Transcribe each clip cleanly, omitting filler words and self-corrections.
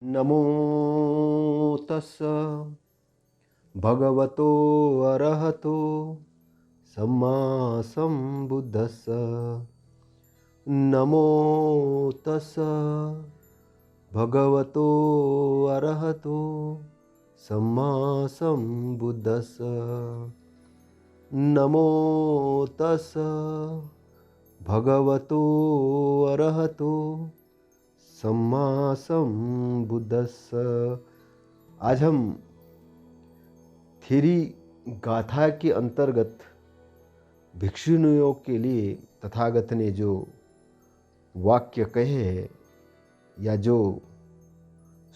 नमो तस्स भगवतो अरहतो सम्मा सम्बुद्धस्स। नमो तस्स भगवतो अरहतो सम्मा सम्बुद्धस्स। नमो तस्स भगवतो अरहतो सम्मा सम्बुद्धस्स। आज हम थेरी गाथा के अंतर्गत भिक्षुनियों के लिए तथागत ने जो वाक्य कहे हैं या जो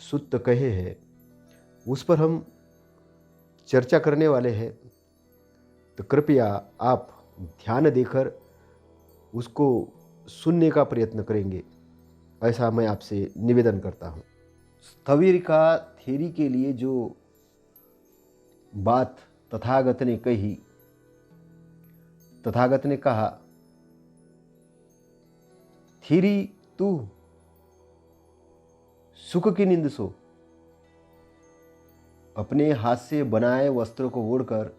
सूत्र कहे हैं उस पर हम चर्चा करने वाले हैं। तो कृपया आप ध्यान देकर उसको सुनने का प्रयत्न करेंगे, ऐसा मैं आपसे निवेदन करता हूँ। स्थविर का थेरी के लिए जो बात तथागत ने कही, तथागत ने कहा, थेरी तू सुख की नींद सो, अपने हाथ से बनाए वस्त्रों को ओढ़कर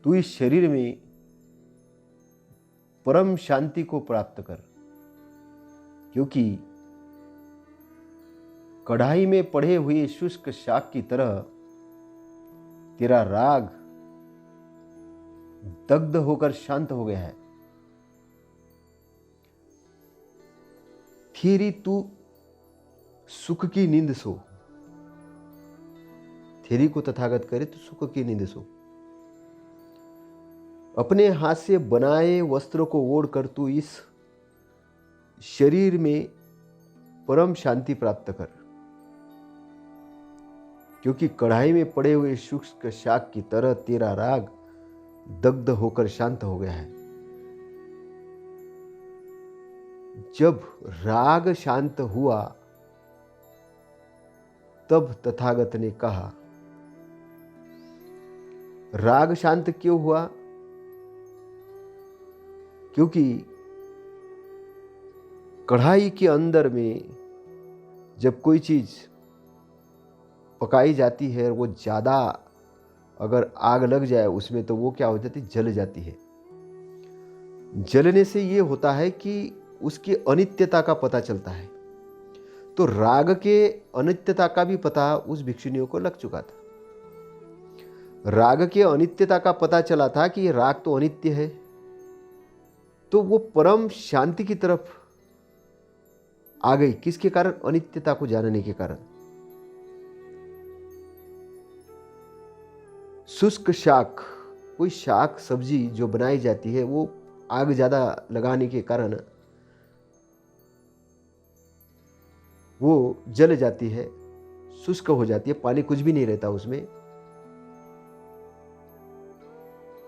तू इस शरीर में परम शांति को प्राप्त कर, क्योंकि कढ़ाई में पड़े हुए शुष्क शाक की तरह तेरा राग दग्ध होकर शांत हो गया है। थेरी तू सुख की नींद सो। थेरी को तथागत करे तो सुख की नींद सो। अपने हाथ से बनाए वस्त्रों को ओढ़कर तू इस शरीर में परम शांति प्राप्त कर, क्योंकि कढ़ाई में पड़े हुए शुष्क शाक की तरह तेरा राग दग्ध होकर शांत हो गया है। जब राग शांत हुआ तब तथागत ने कहा, राग शांत क्यों हुआ? क्योंकि कढ़ाई के अंदर में जब कोई चीज पकाई जाती है और वो ज़्यादा अगर आग लग जाए उसमें, तो वो क्या हो जाती है, जल जाती है। जलने से ये होता है कि उसकी अनित्यता का पता चलता है। तो राग के अनित्यता का भी पता उस भिक्षुनियों को लग चुका था। राग के अनित्यता का पता चला था कि ये राग तो अनित्य है, तो वो परम शांति की तरफ आ गई। किसके कारण? अनित्यता को जानने के कारण। शुष्क शाक, कोई शाक सब्जी जो बनाई जाती है वो आग ज्यादा लगाने के कारण वो जल जाती है, शुष्क हो जाती है, पानी कुछ भी नहीं रहता उसमें।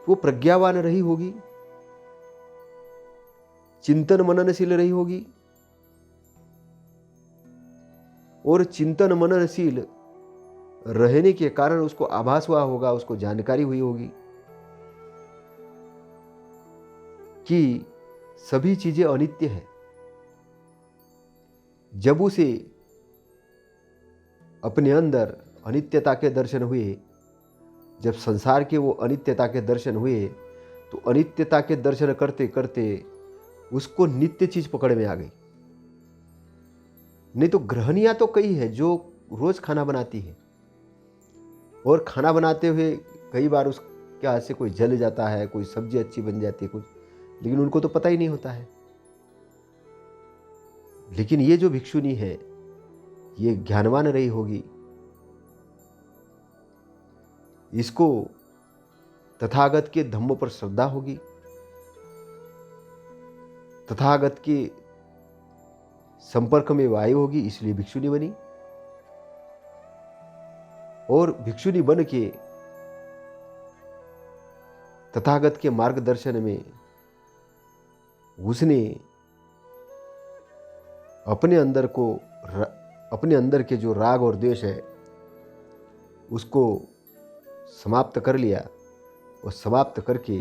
वो प्रज्ञावान रही होगी, चिंतन मननशील रही होगी, और चिंतन मननशील रहने के कारण उसको आभास हुआ होगा, उसको जानकारी हुई होगी कि सभी चीजें अनित्य है। जब उसे अपने अंदर अनित्यता के दर्शन हुए, जब संसार के वो अनित्यता के दर्शन हुए, तो अनित्यता के दर्शन करते करते उसको नित्य चीज पकड़ में आ गई। नहीं तो गृहणियां तो कई है जो रोज खाना बनाती है, और खाना बनाते हुए कई बार उसके हाथ से कोई जल जाता है, कोई सब्जी अच्छी बन जाती है कुछ, लेकिन उनको तो पता ही नहीं होता है। लेकिन ये जो भिक्षुनी है ये ज्ञानवान रही होगी, इसको तथागत के धम्म पर श्रद्धा होगी, तथागत के संपर्क में वायु होगी, इसलिए भिक्षुनी बनी। और भिक्षुनी बन के तथागत के मार्गदर्शन में उसने अपने अंदर के जो राग और द्वेष है उसको समाप्त कर लिया, और समाप्त करके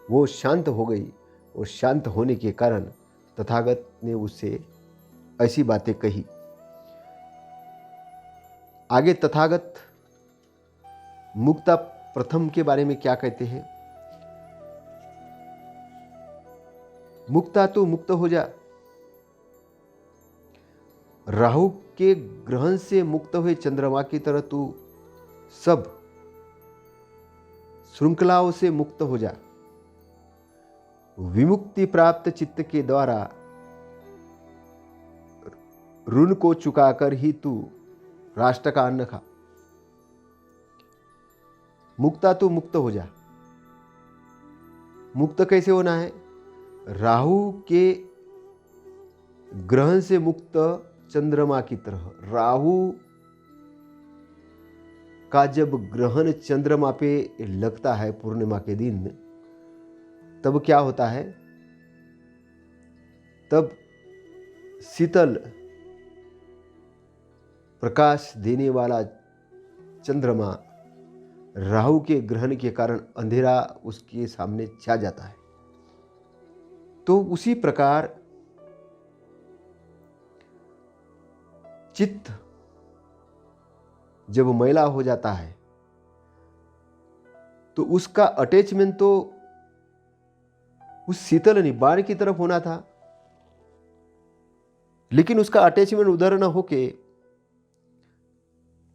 वो शांत हो गई। और शांत होने के कारण तथागत ने उससे ऐसी बातें कही आगे तथागत मुक्ता प्रथम के बारे में क्या कहते हैं? मुक्ता तू मुक्त हो जा, राहु के ग्रहण से मुक्त हुए चंद्रमा की तरह तू सब श्रृंखलाओं से मुक्त हो जा। विमुक्ति प्राप्त चित्त के द्वारा ऋण को चुकाकर ही तू राष्ट्र का अन्न खा। मुक्ता तू मुक्त हो जा। मुक्त कैसे होना है? राहु के ग्रहण से मुक्त चंद्रमा की तरह। राहु का जब ग्रहण चंद्रमा पे लगता है पूर्णिमा के दिन, तब क्या होता है? तब शीतल प्रकाश देने वाला चंद्रमा राहु के ग्रहण के कारण अंधेरा उसके सामने छा जाता है। तो उसी प्रकार चित्त जब मैला हो जाता है तो उसका अटैचमेंट तो उस शीतल निबाण की तरफ होना था, लेकिन उसका अटैचमेंट उधर न होके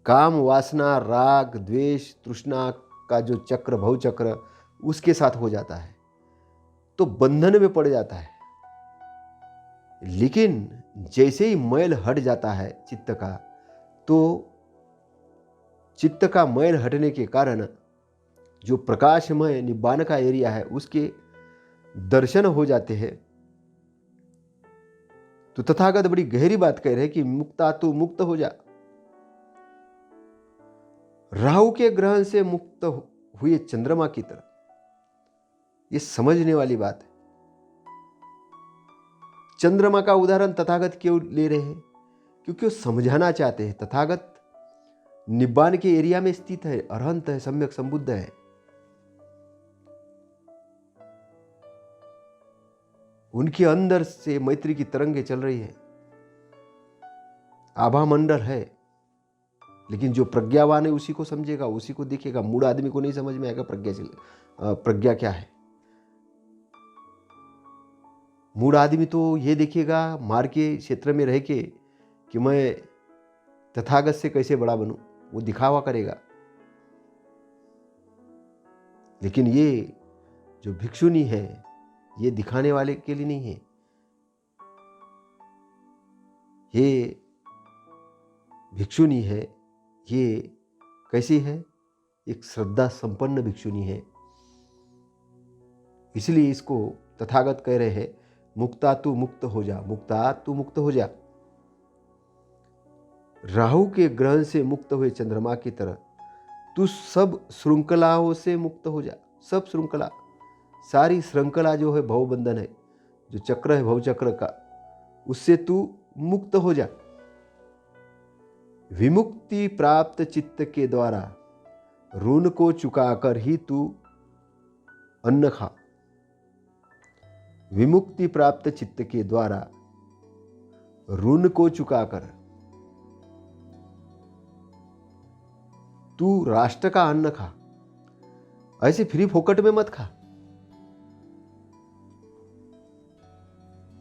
काम, वासना, राग, द्वेष, तृष्णा का जो चक्र, भव चक्र, उसके साथ हो जाता है, तो बंधन में पड़ जाता है। लेकिन जैसे ही मैल हट जाता है चित्त का, तो चित्त का मैल हटने के कारण जो प्रकाशमय निब्बान का एरिया है उसके दर्शन हो जाते हैं। तो तथागत बड़ी गहरी बात कह रहे हैं कि मुक्ता तू मुक्त हो जा। राहु के ग्रहण से मुक्त हुए चंद्रमा की तरह, ये समझने वाली बात है। चंद्रमा का उदाहरण तथागत क्यों ले रहे हैं? क्योंकि वो समझाना चाहते हैं तथागत निब्बान के एरिया में स्थित है, अरहंत है, सम्यक संबुद्ध है। उनके अंदर से मैत्री की तरंगे चल रही है, आभा मंडल है। लेकिन जो प्रज्ञावान है उसी को समझेगा, उसी को दिखेगा। मूढ़ आदमी को नहीं समझ में आएगा प्रज्ञा क्या है। मूढ़ आदमी तो ये देखेगा मार के क्षेत्र में रह के कि मैं तथागत से कैसे बड़ा बनूं, वो दिखावा करेगा। लेकिन ये जो भिक्षुनी है, ये दिखाने वाले के लिए नहीं है। ये भिक्षुनी है, ये कैसी है? एक श्रद्धा संपन्न भिक्षुनी है। इसलिए इसको तथागत कह रहे हैं, मुक्ता तू मुक्त हो जा, मुक्ता तू मुक्त हो जा। राहु के ग्रहण से मुक्त हुए चंद्रमा की तरह तू सब श्रृंखलाओं से मुक्त हो जा। सब श्रृंखला, सारी श्रृंखला जो है भव बंधन है, जो चक्र है भव चक्र का, उससे तू मुक्त हो जा। विमुक्ति प्राप्त चित्त के द्वारा ऋण को चुकाकर ही तू अन्न खा। विमुक्ति प्राप्त चित्त के द्वारा ऋण को चुकाकर तू राष्ट्र का अन्न खा। ऐसे फ्री फोकट में मत खा।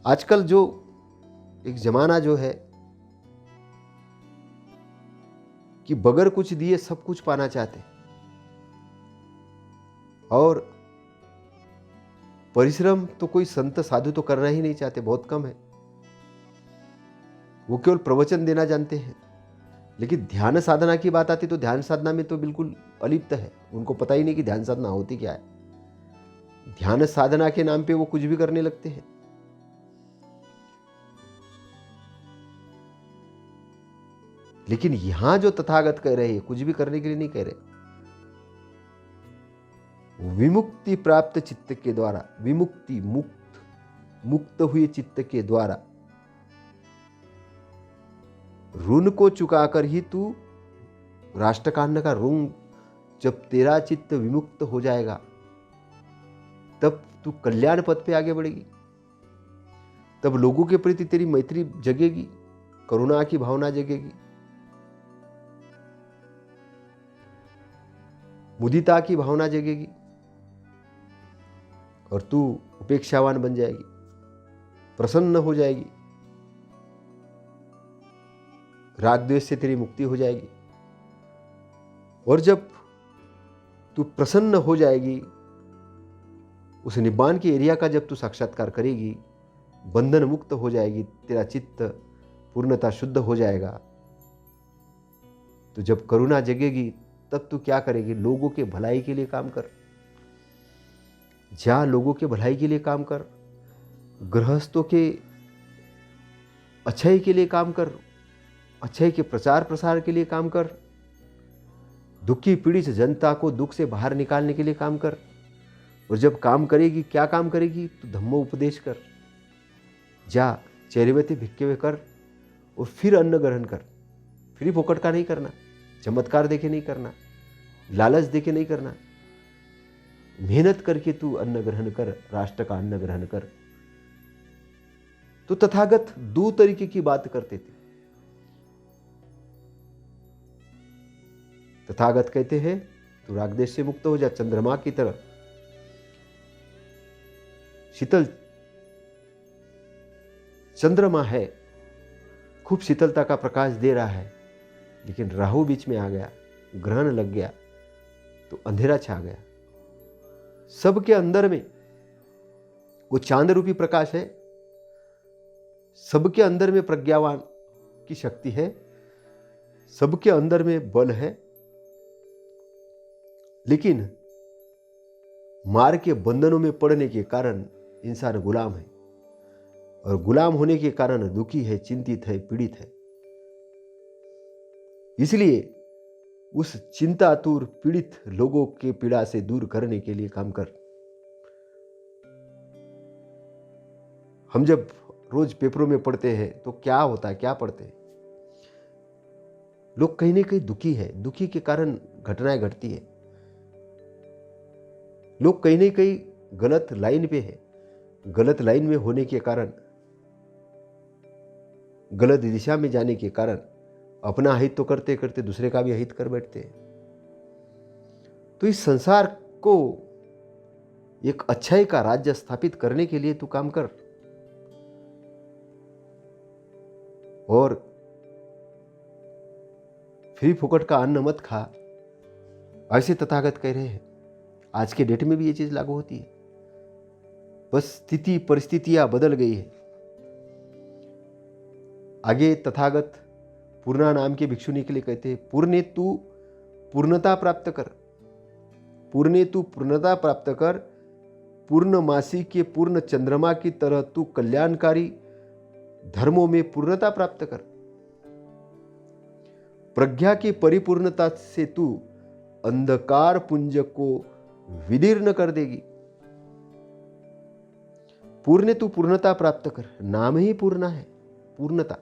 आजकल जो एक जमाना जो है कि बगैर कुछ दिए सब कुछ पाना चाहते, और परिश्रम तो कोई संत साधु तो करना ही नहीं चाहते, बहुत कम है। वो केवल प्रवचन देना जानते हैं। लेकिन ध्यान साधना की बात आती तो ध्यान साधना में तो बिल्कुल अलिप्त है। उनको पता ही नहीं कि ध्यान साधना होती क्या है। ध्यान साधना के नाम पे वो कुछ भी करने लगते हैं। लेकिन यहां जो तथागत कह रहे हैं, कुछ भी करने के लिए नहीं कह रहे। विमुक्ति प्राप्त चित्त के द्वारा, विमुक्ति, मुक्त हुए चित्त के द्वारा ऋण को चुकाकर ही तू राष्ट्रकांड का ऋण, जब तेरा चित्त विमुक्त हो जाएगा तब तू कल्याण पथ पे आगे बढ़ेगी। तब लोगों के प्रति तेरी मैत्री जगेगी, करुणा की भावना जगेगी। मुदिता की भावना जगेगी और तू उपेक्षावान बन जाएगी, प्रसन्न हो जाएगी, राग द्वेष से तेरी मुक्ति हो जाएगी। और जब तू प्रसन्न हो जाएगी, उस निब्बान के एरिया का जब तू साक्षात्कार करेगी, बंधन मुक्त हो जाएगी, तेरा चित्त पूर्णता शुद्ध हो जाएगा, तो जब करुणा जगेगी तब तू क्या करेगी? लोगों के भलाई के लिए काम कर। जा, लोगों के भलाई के लिए काम कर, गृहस्थों के अच्छाई के लिए काम कर, अच्छाई के प्रचार प्रसार के लिए काम कर, दुखी पीड़ित जनता को दुख से बाहर निकालने के लिए काम कर। और जब काम करेगी, क्या काम करेगी? तो धम्मो उपदेश कर। जा, चैरिवती भिक्खवे कर और फिर अन्न ग्रहण कर। फ्री फोकट का नहीं करना, चमत्कार देखे नहीं करना, लालच देखे नहीं करना। मेहनत करके तू अन्न ग्रहण कर, राष्ट्र का अन्न ग्रहण कर। तो तथागत दो तरीके की बात करते थे। तथागत कहते हैं तू रागदेश से मुक्त हो जा, चंद्रमा की तरह शीतल चंद्रमा है, खूब शीतलता का प्रकाश दे रहा है, लेकिन राहु बीच में आ गया, ग्रहण लग गया तो अंधेरा छा गया। सबके अंदर में वो चांद रूपी प्रकाश है, सबके अंदर में प्रज्ञावान की शक्ति है, सबके अंदर में बल है, लेकिन मार के बंधनों में पड़ने के कारण इंसान गुलाम है, और गुलाम होने के कारण दुखी है, चिंतित है, पीड़ित है। इसलिए उस चिंतातुर पीड़ित लोगों के पीड़ा से दूर करने के लिए काम कर। हम जब रोज पेपरों में पढ़ते हैं तो क्या होता है, क्या पढ़ते हैं? लोग कहीं ना कहीं दुखी है, दुखी के कारण घटनाएं घटती है। लोग कहीं ना कहीं गलत लाइन पे है, गलत लाइन में होने के कारण, गलत दिशा में जाने के कारण अपना हित तो करते करते दूसरे का भी हित कर बैठते हैं। तो इस संसार को एक अच्छाई का राज्य स्थापित करने के लिए तू काम कर। और फ्री फुकट का अन्न मत खा, ऐसे तथागत कह रहे हैं। आज के डेट में भी ये चीज लागू होती है, बस स्थिति परिस्थितियां बदल गई है। आगे तथागत पूर्णा नाम के भिक्षुनी के लिए कहते हैं, पूर्णे तू पूर्णता प्राप्त कर, पूर्णे तू पूर्णता प्राप्त कर, पूर्णमासी के पूर्ण चंद्रमा की तरह तू कल्याणकारी धर्मों में पूर्णता प्राप्त कर। प्रज्ञा की परिपूर्णता से तू अंधकार पुंज को विदीर्ण कर देगी। पूर्ण तू पूर्णता प्राप्त कर, नाम ही पूर्णा है, पूर्णता।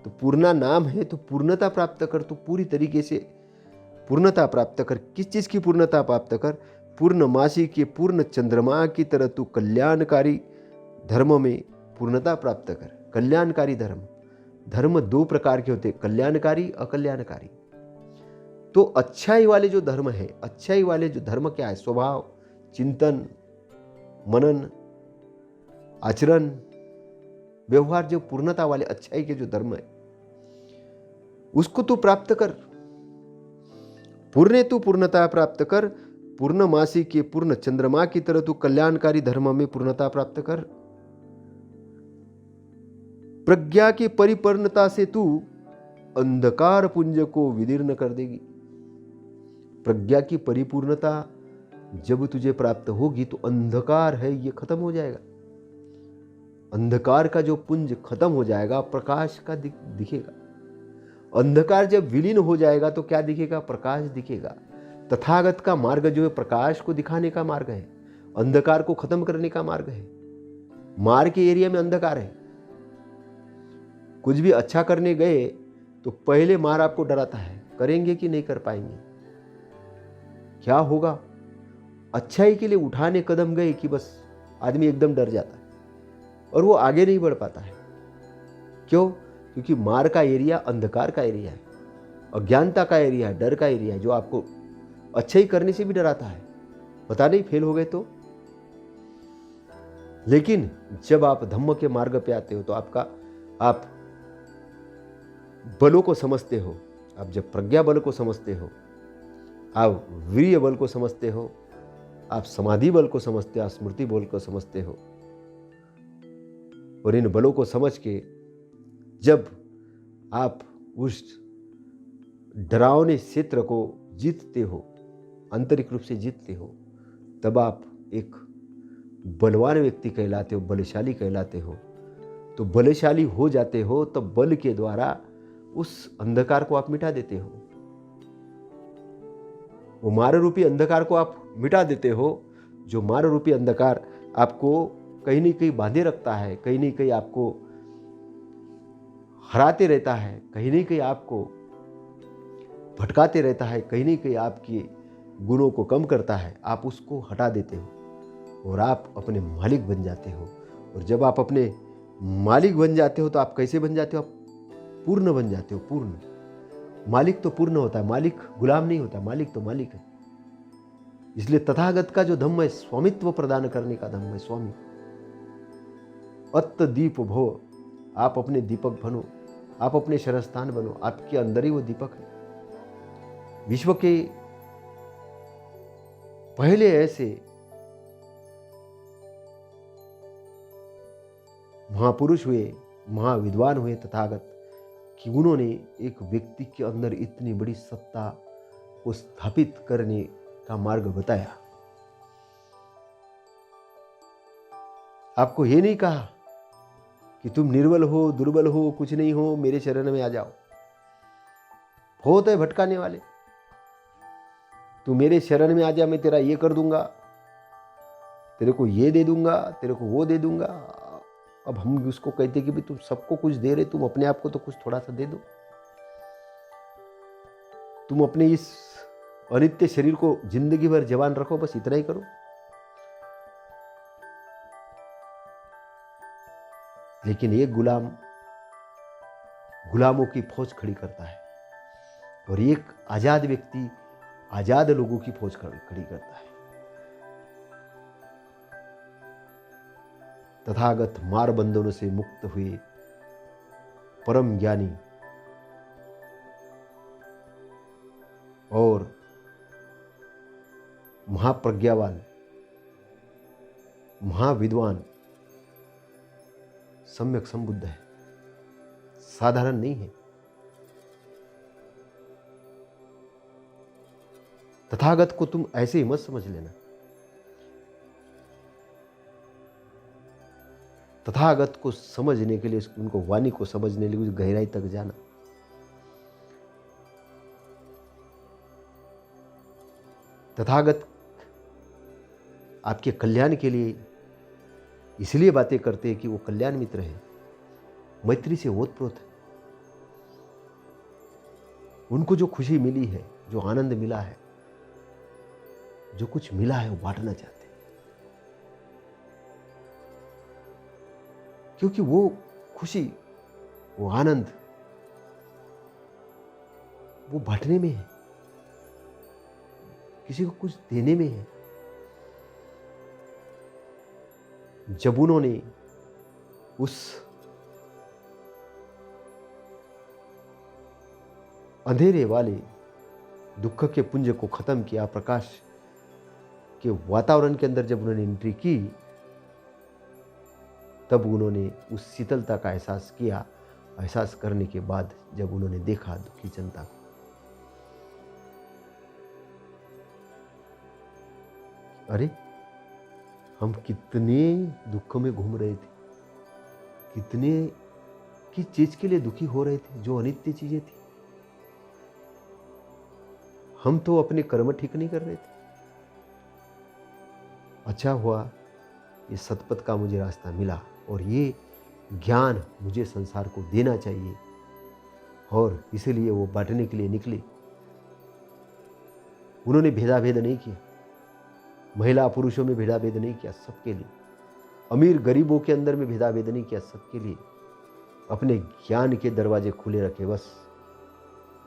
तो पूर्णा नाम है तो पूर्णता प्राप्त कर, तो पूरी तरीके से पूर्णता प्राप्त कर। किस चीज की पूर्णता प्राप्त कर? पूर्णमासी के पूर्ण चंद्रमा की तरह तू कल्याणकारी धर्म में पूर्णता प्राप्त कर। कल्याणकारी धर्म, धर्म दो प्रकार के होते हैं, कल्याणकारी, अकल्याणकारी। तो अच्छाई वाले जो धर्म है, अच्छाई वाले जो धर्म क्या है? स्वभाव, चिंतन, मनन, आचरण, व्यवहार, जो पूर्णता वाले अच्छाई के जो धर्म है, उसको तू प्राप्त कर। पूर्णे तू पूर्णता प्राप्त कर, पूर्णमासी के पूर्ण चंद्रमा की तरह तू कल्याणकारी धर्म में पूर्णता प्राप्त कर। प्रज्ञा की परिपूर्णता से तू अंधकार पुंज को विदीर्ण कर देगी। प्रज्ञा की परिपूर्णता जब तुझे प्राप्त होगी तो अंधकार है ये खत्म हो जाएगा। अंधकार का जो पुंज खत्म हो जाएगा, प्रकाश का दिखेगा। अंधकार जब विलीन हो जाएगा तो क्या दिखेगा? प्रकाश दिखेगा। तथागत का मार्ग जो है प्रकाश को दिखाने का मार्ग है, अंधकार को खत्म करने का मार्ग है। मार के एरिया में अंधकार है। कुछ भी अच्छा करने गए तो पहले मार आपको डराता है, करेंगे कि नहीं कर पाएंगे, क्या होगा। अच्छाई के लिए उठाने कदम गए कि बस आदमी एकदम डर जाता है और वो आगे नहीं बढ़ पाता है। क्यों? क्योंकि मार का एरिया अंधकार का एरिया है, अज्ञानता का एरिया है, डर का एरिया है, जो आपको अच्छाई करने से भी डराता है, पता नहीं फेल हो गए तो। लेकिन जब आप धम्म के मार्ग पे आते हो तो आप बलों को समझते हो। आप जब प्रज्ञा बल को समझते हो, आप वीर्य बल को समझते हो, आप समाधि बल को समझते हो, आप स्मृति बल को समझते हो। और इन बलों को समझ के जब आप उस डरावने क्षेत्र को जीतते हो, आंतरिक रूप से जीतते हो, तब आप एक बलवान व्यक्ति कहलाते हो, बलशाली कहलाते हो। तो बलशाली हो जाते हो तो बल के द्वारा उस अंधकार को आप मिटा देते हो। वो मार रूपी अंधकार को आप मिटा देते हो। जो मार रूपी अंधकार आपको कहीं न कहीं बांधे रखता है, कहीं न कहीं आपको हराते रहता है, कहीं न कहीं आपको भटकाते रहता है, कहीं न कहीं आपके गुणों को कम करता है, आप उसको हटा देते हो और आप अपने मालिक बन जाते हो। और जब आप अपने मालिक बन जाते हो तो आप कैसे बन जाते हो? आप पूर्ण बन जाते हो। पूर्ण मालिक तो पूर्ण होता है, मालिक गुलाम नहीं होता, मालिक तो मालिक है। इसलिए तथागत का जो धम्म है, स्वामित्व प्रदान करने का धम्म है। स्वामी अत्त दीप भो, आप अपने दीपक बनो, आप अपने शरस्थान बनो, आपके अंदर ही वो दीपक है। विश्व के पहले ऐसे महापुरुष हुए, महाविद्वान हुए तथागत, कि उन्होंने एक व्यक्ति के अंदर इतनी बड़ी सत्ता को स्थापित करने का मार्ग बताया। आपको ये नहीं कहा कि तुम निर्बल हो, दुर्बल हो, कुछ नहीं हो, मेरे शरण में आ जाओ। बहुत है भटकाने वाले, तू मेरे शरण में आ जा, मैं तेरा ये कर दूंगा, तेरे को ये दे दूंगा, तेरे को वो दे दूंगा। अब हम उसको कहते कि भाई तुम सबको कुछ दे रहे, तुम अपने आप को तो कुछ थोड़ा सा दे दो। तुम अपने इस अनित्य शरीर को जिंदगी भर जवान रखो, बस इतना ही करो। लेकिन एक गुलाम गुलामों की फौज खड़ी करता है और एक आजाद व्यक्ति आजाद लोगों की फौज खड़ी करता है। तथागत मार बंधनों से मुक्त हुए परम ज्ञानी और महाप्रज्ञावान, महाविद्वान, सम्यक संबुद्ध है, साधारण नहीं है। तथागत को तुम ऐसे ही मत समझ लेना। तथागत को समझने के लिए, उनको वाणी को समझने के लिए कुछ गहराई तक जाना। तथागत आपके कल्याण के लिए इसलिए बातें करते हैं कि वो कल्याण मित्र है, मैत्री से ओतप्रोत है। उनको जो खुशी मिली है, जो आनंद मिला है, जो कुछ मिला है, वो बांटना चाहते हैं, क्योंकि वो खुशी, वो आनंद, वो बांटने में है, किसी को कुछ देने में है। जब उन्होंने उस अंधेरे वाले दुख के पुंज को खत्म किया, प्रकाश के वातावरण के अंदर जब उन्होंने एंट्री की, तब उन्होंने उस शीतलता का एहसास किया। एहसास करने के बाद जब उन्होंने देखा दुखी जनता को, अरे हम कितने दुख में घूम रहे थे, कितने की चीज के लिए दुखी हो रहे थे, जो अनित्य चीजें थी। हम तो अपने कर्म ठीक नहीं कर रहे थे। अच्छा हुआ ये सतपथ का मुझे रास्ता मिला और ये ज्ञान मुझे संसार को देना चाहिए, और इसीलिए वो बांटने के लिए निकले। उन्होंने भेदाभेद नहीं किया, महिला पुरुषों में भेदाभेद नहीं किया, सबके लिए। अमीर गरीबों के अंदर में भेदाभेद नहीं किया, सबके लिए अपने ज्ञान के दरवाजे खुले रखे। बस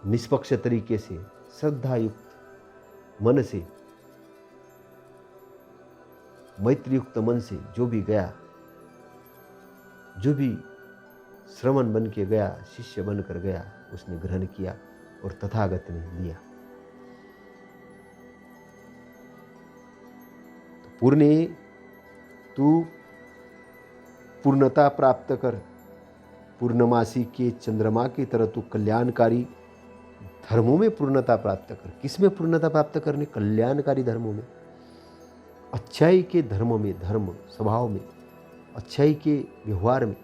निष्पक्ष तरीके से, श्रद्धा युक्त, मन से, मैत्रीयुक्त मन से जो भी गया, जो भी श्रवण बन के गया, शिष्य बनकर गया, उसने ग्रहण किया और तथागत ने लिया। तो पूर्णे, तू पूर्णता प्राप्त कर। पूर्णमासी के चंद्रमा की तरह तू कल्याणकारी धर्मों में पूर्णता प्राप्त कर। किस में पूर्णता प्राप्त करने? कल्याणकारी धर्मों में, अच्छाई के धर्मों में, धर्म स्वभाव में, अच्छाई के व्यवहार में,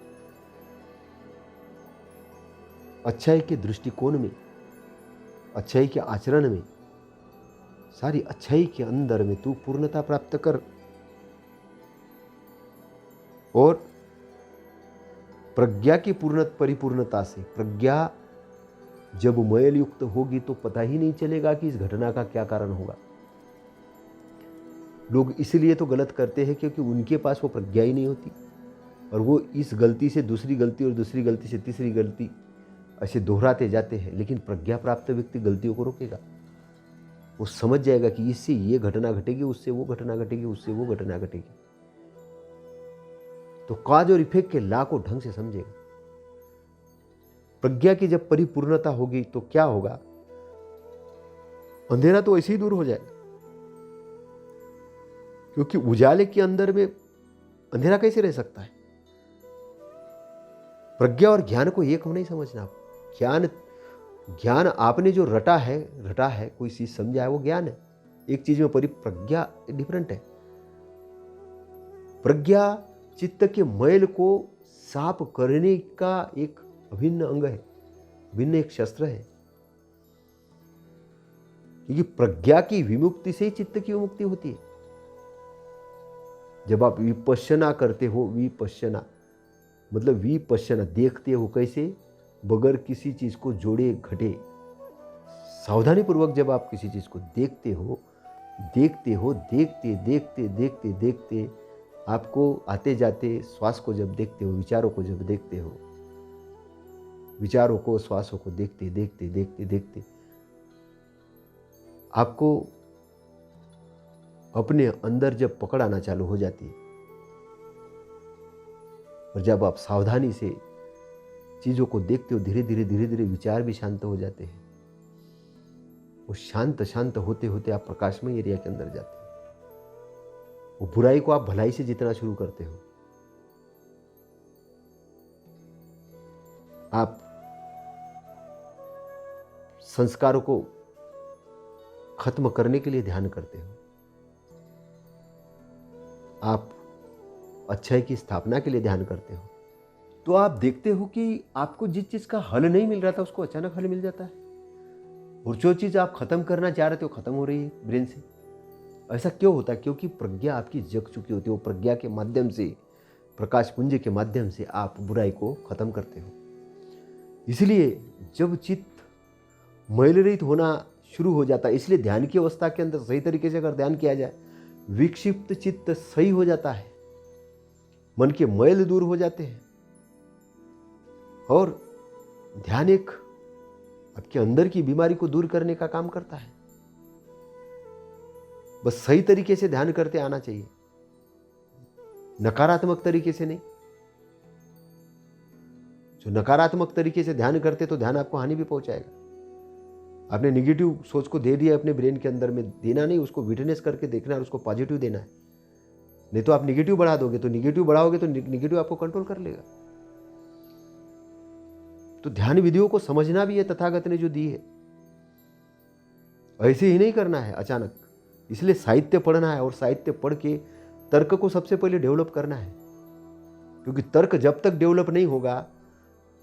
अच्छाई के दृष्टिकोण में, अच्छाई के आचरण में, सारी अच्छाई के अंदर में तू पूर्णता प्राप्त कर। और प्रज्ञा की परिपूर्णता से, प्रज्ञा जब मैल युक्त होगी तो पता ही नहीं चलेगा कि इस घटना का क्या कारण होगा। लोग इसलिए तो गलत करते हैं क्योंकि उनके पास वो प्रज्ञा ही नहीं होती, और वो इस गलती से दूसरी गलती और दूसरी गलती से तीसरी गलती ऐसे दोहराते जाते हैं। लेकिन प्रज्ञा प्राप्त व्यक्ति गलतियों को रोकेगा। वो समझ जाएगा कि इससे ये घटना घटेगी, उससे वो घटना घटेगी, उससे वो घटना घटेगी। तो कॉज और इफेक्ट के लॉ को ढंग से समझेगा। प्रज्ञा की जब परिपूर्णता होगी तो क्या होगा? अंधेरा तो ऐसे ही दूर हो जाएगा, क्योंकि उजाले के अंदर में अंधेरा कैसे रह सकता है? प्रज्ञा और ज्ञान को एक नहीं समझना। ज्ञान आपने जो रटा है, कोई चीज समझा है, वो ज्ञान है। एक चीज में प्रज्ञा डिफरेंट है। प्रज्ञा चित्त के मैल को साफ करने का एक अभिन्न अंग है, भिन्न एक शस्त्र है। क्योंकि प्रज्ञा की विमुक्ति से ही चित्त की विमुक्ति होती है। जब आप विपश्यना करते हो, विपश्यना मतलब विपश्यना, देखते हो कैसे? बगैर किसी चीज को जोड़े घटे, सावधानी पूर्वक जब आप किसी चीज को देखते हो, देखते देखते देखते आपको आते जाते श्वास को जब देखते हो, विचारों को जब देखते हो, विचारों को, श्वासों को देखते देखते देखते देखते आपको अपने अंदर जब पकड़ आना चालू हो जाती है, और जब आप सावधानी से चीजों को देखते हो, धीरे धीरे विचार भी शांत हो जाते हैं। वो शांत होते होते आप प्रकाशमय एरिया के अंदर जाते हैं। वो बुराई को आप भलाई से जीतना शुरू करते हो। आप संस्कारों को खत्म करने के लिए ध्यान करते हो। आप अच्छाई की स्थापना के लिए ध्यान करते हो। तो आप देखते हो कि आपको जिस चीज का हल नहीं मिल रहा था, उसको अचानक हल मिल जाता है, और जो चीज आप खत्म करना चाह रहे थे वो खत्म हो रही है ब्रेन से। ऐसा क्यों होता है? क्योंकि प्रज्ञा आपकी जग चुकी होती है। वो प्रज्ञा के माध्यम से, प्रकाश पुंज के माध्यम से आप बुराई को खत्म करते हो। इसलिए जब चित्त मैल रहित होना शुरू हो जाता है, इसलिए ध्यान की अवस्था के अंदर सही तरीके से अगर ध्यान किया जाए, विक्षिप्त चित्त सही हो जाता है, मन के मैल दूर हो जाते हैं, और ध्यान एक आपके अंदर की बीमारी को दूर करने का काम करता है। बस सही तरीके से ध्यान करते आना चाहिए, नकारात्मक तरीके से नहीं। जो नकारात्मक तरीके से ध्यान करते तो ध्यान आपको हानि भी पहुंचाएगा। आपने निगेटिव सोच को दे दिया अपने ब्रेन के अंदर में, देना नहीं, उसको विटनेस करके देखना है और उसको पॉजिटिव देना है। नहीं तो आप निगेटिव बढ़ा दोगे, तो निगेटिव बढ़ाओगे तो निगेटिव आपको कंट्रोल कर लेगा। तो ध्यान विधियों को समझना भी है, तथागत ने जो दी है। ऐसे ही नहीं करना है अचानक। इसलिए साहित्य पढ़ना है, और साहित्य पढ़ के तर्क को सबसे पहले डेवलप करना है। क्योंकि तर्क जब तक डेवलप नहीं होगा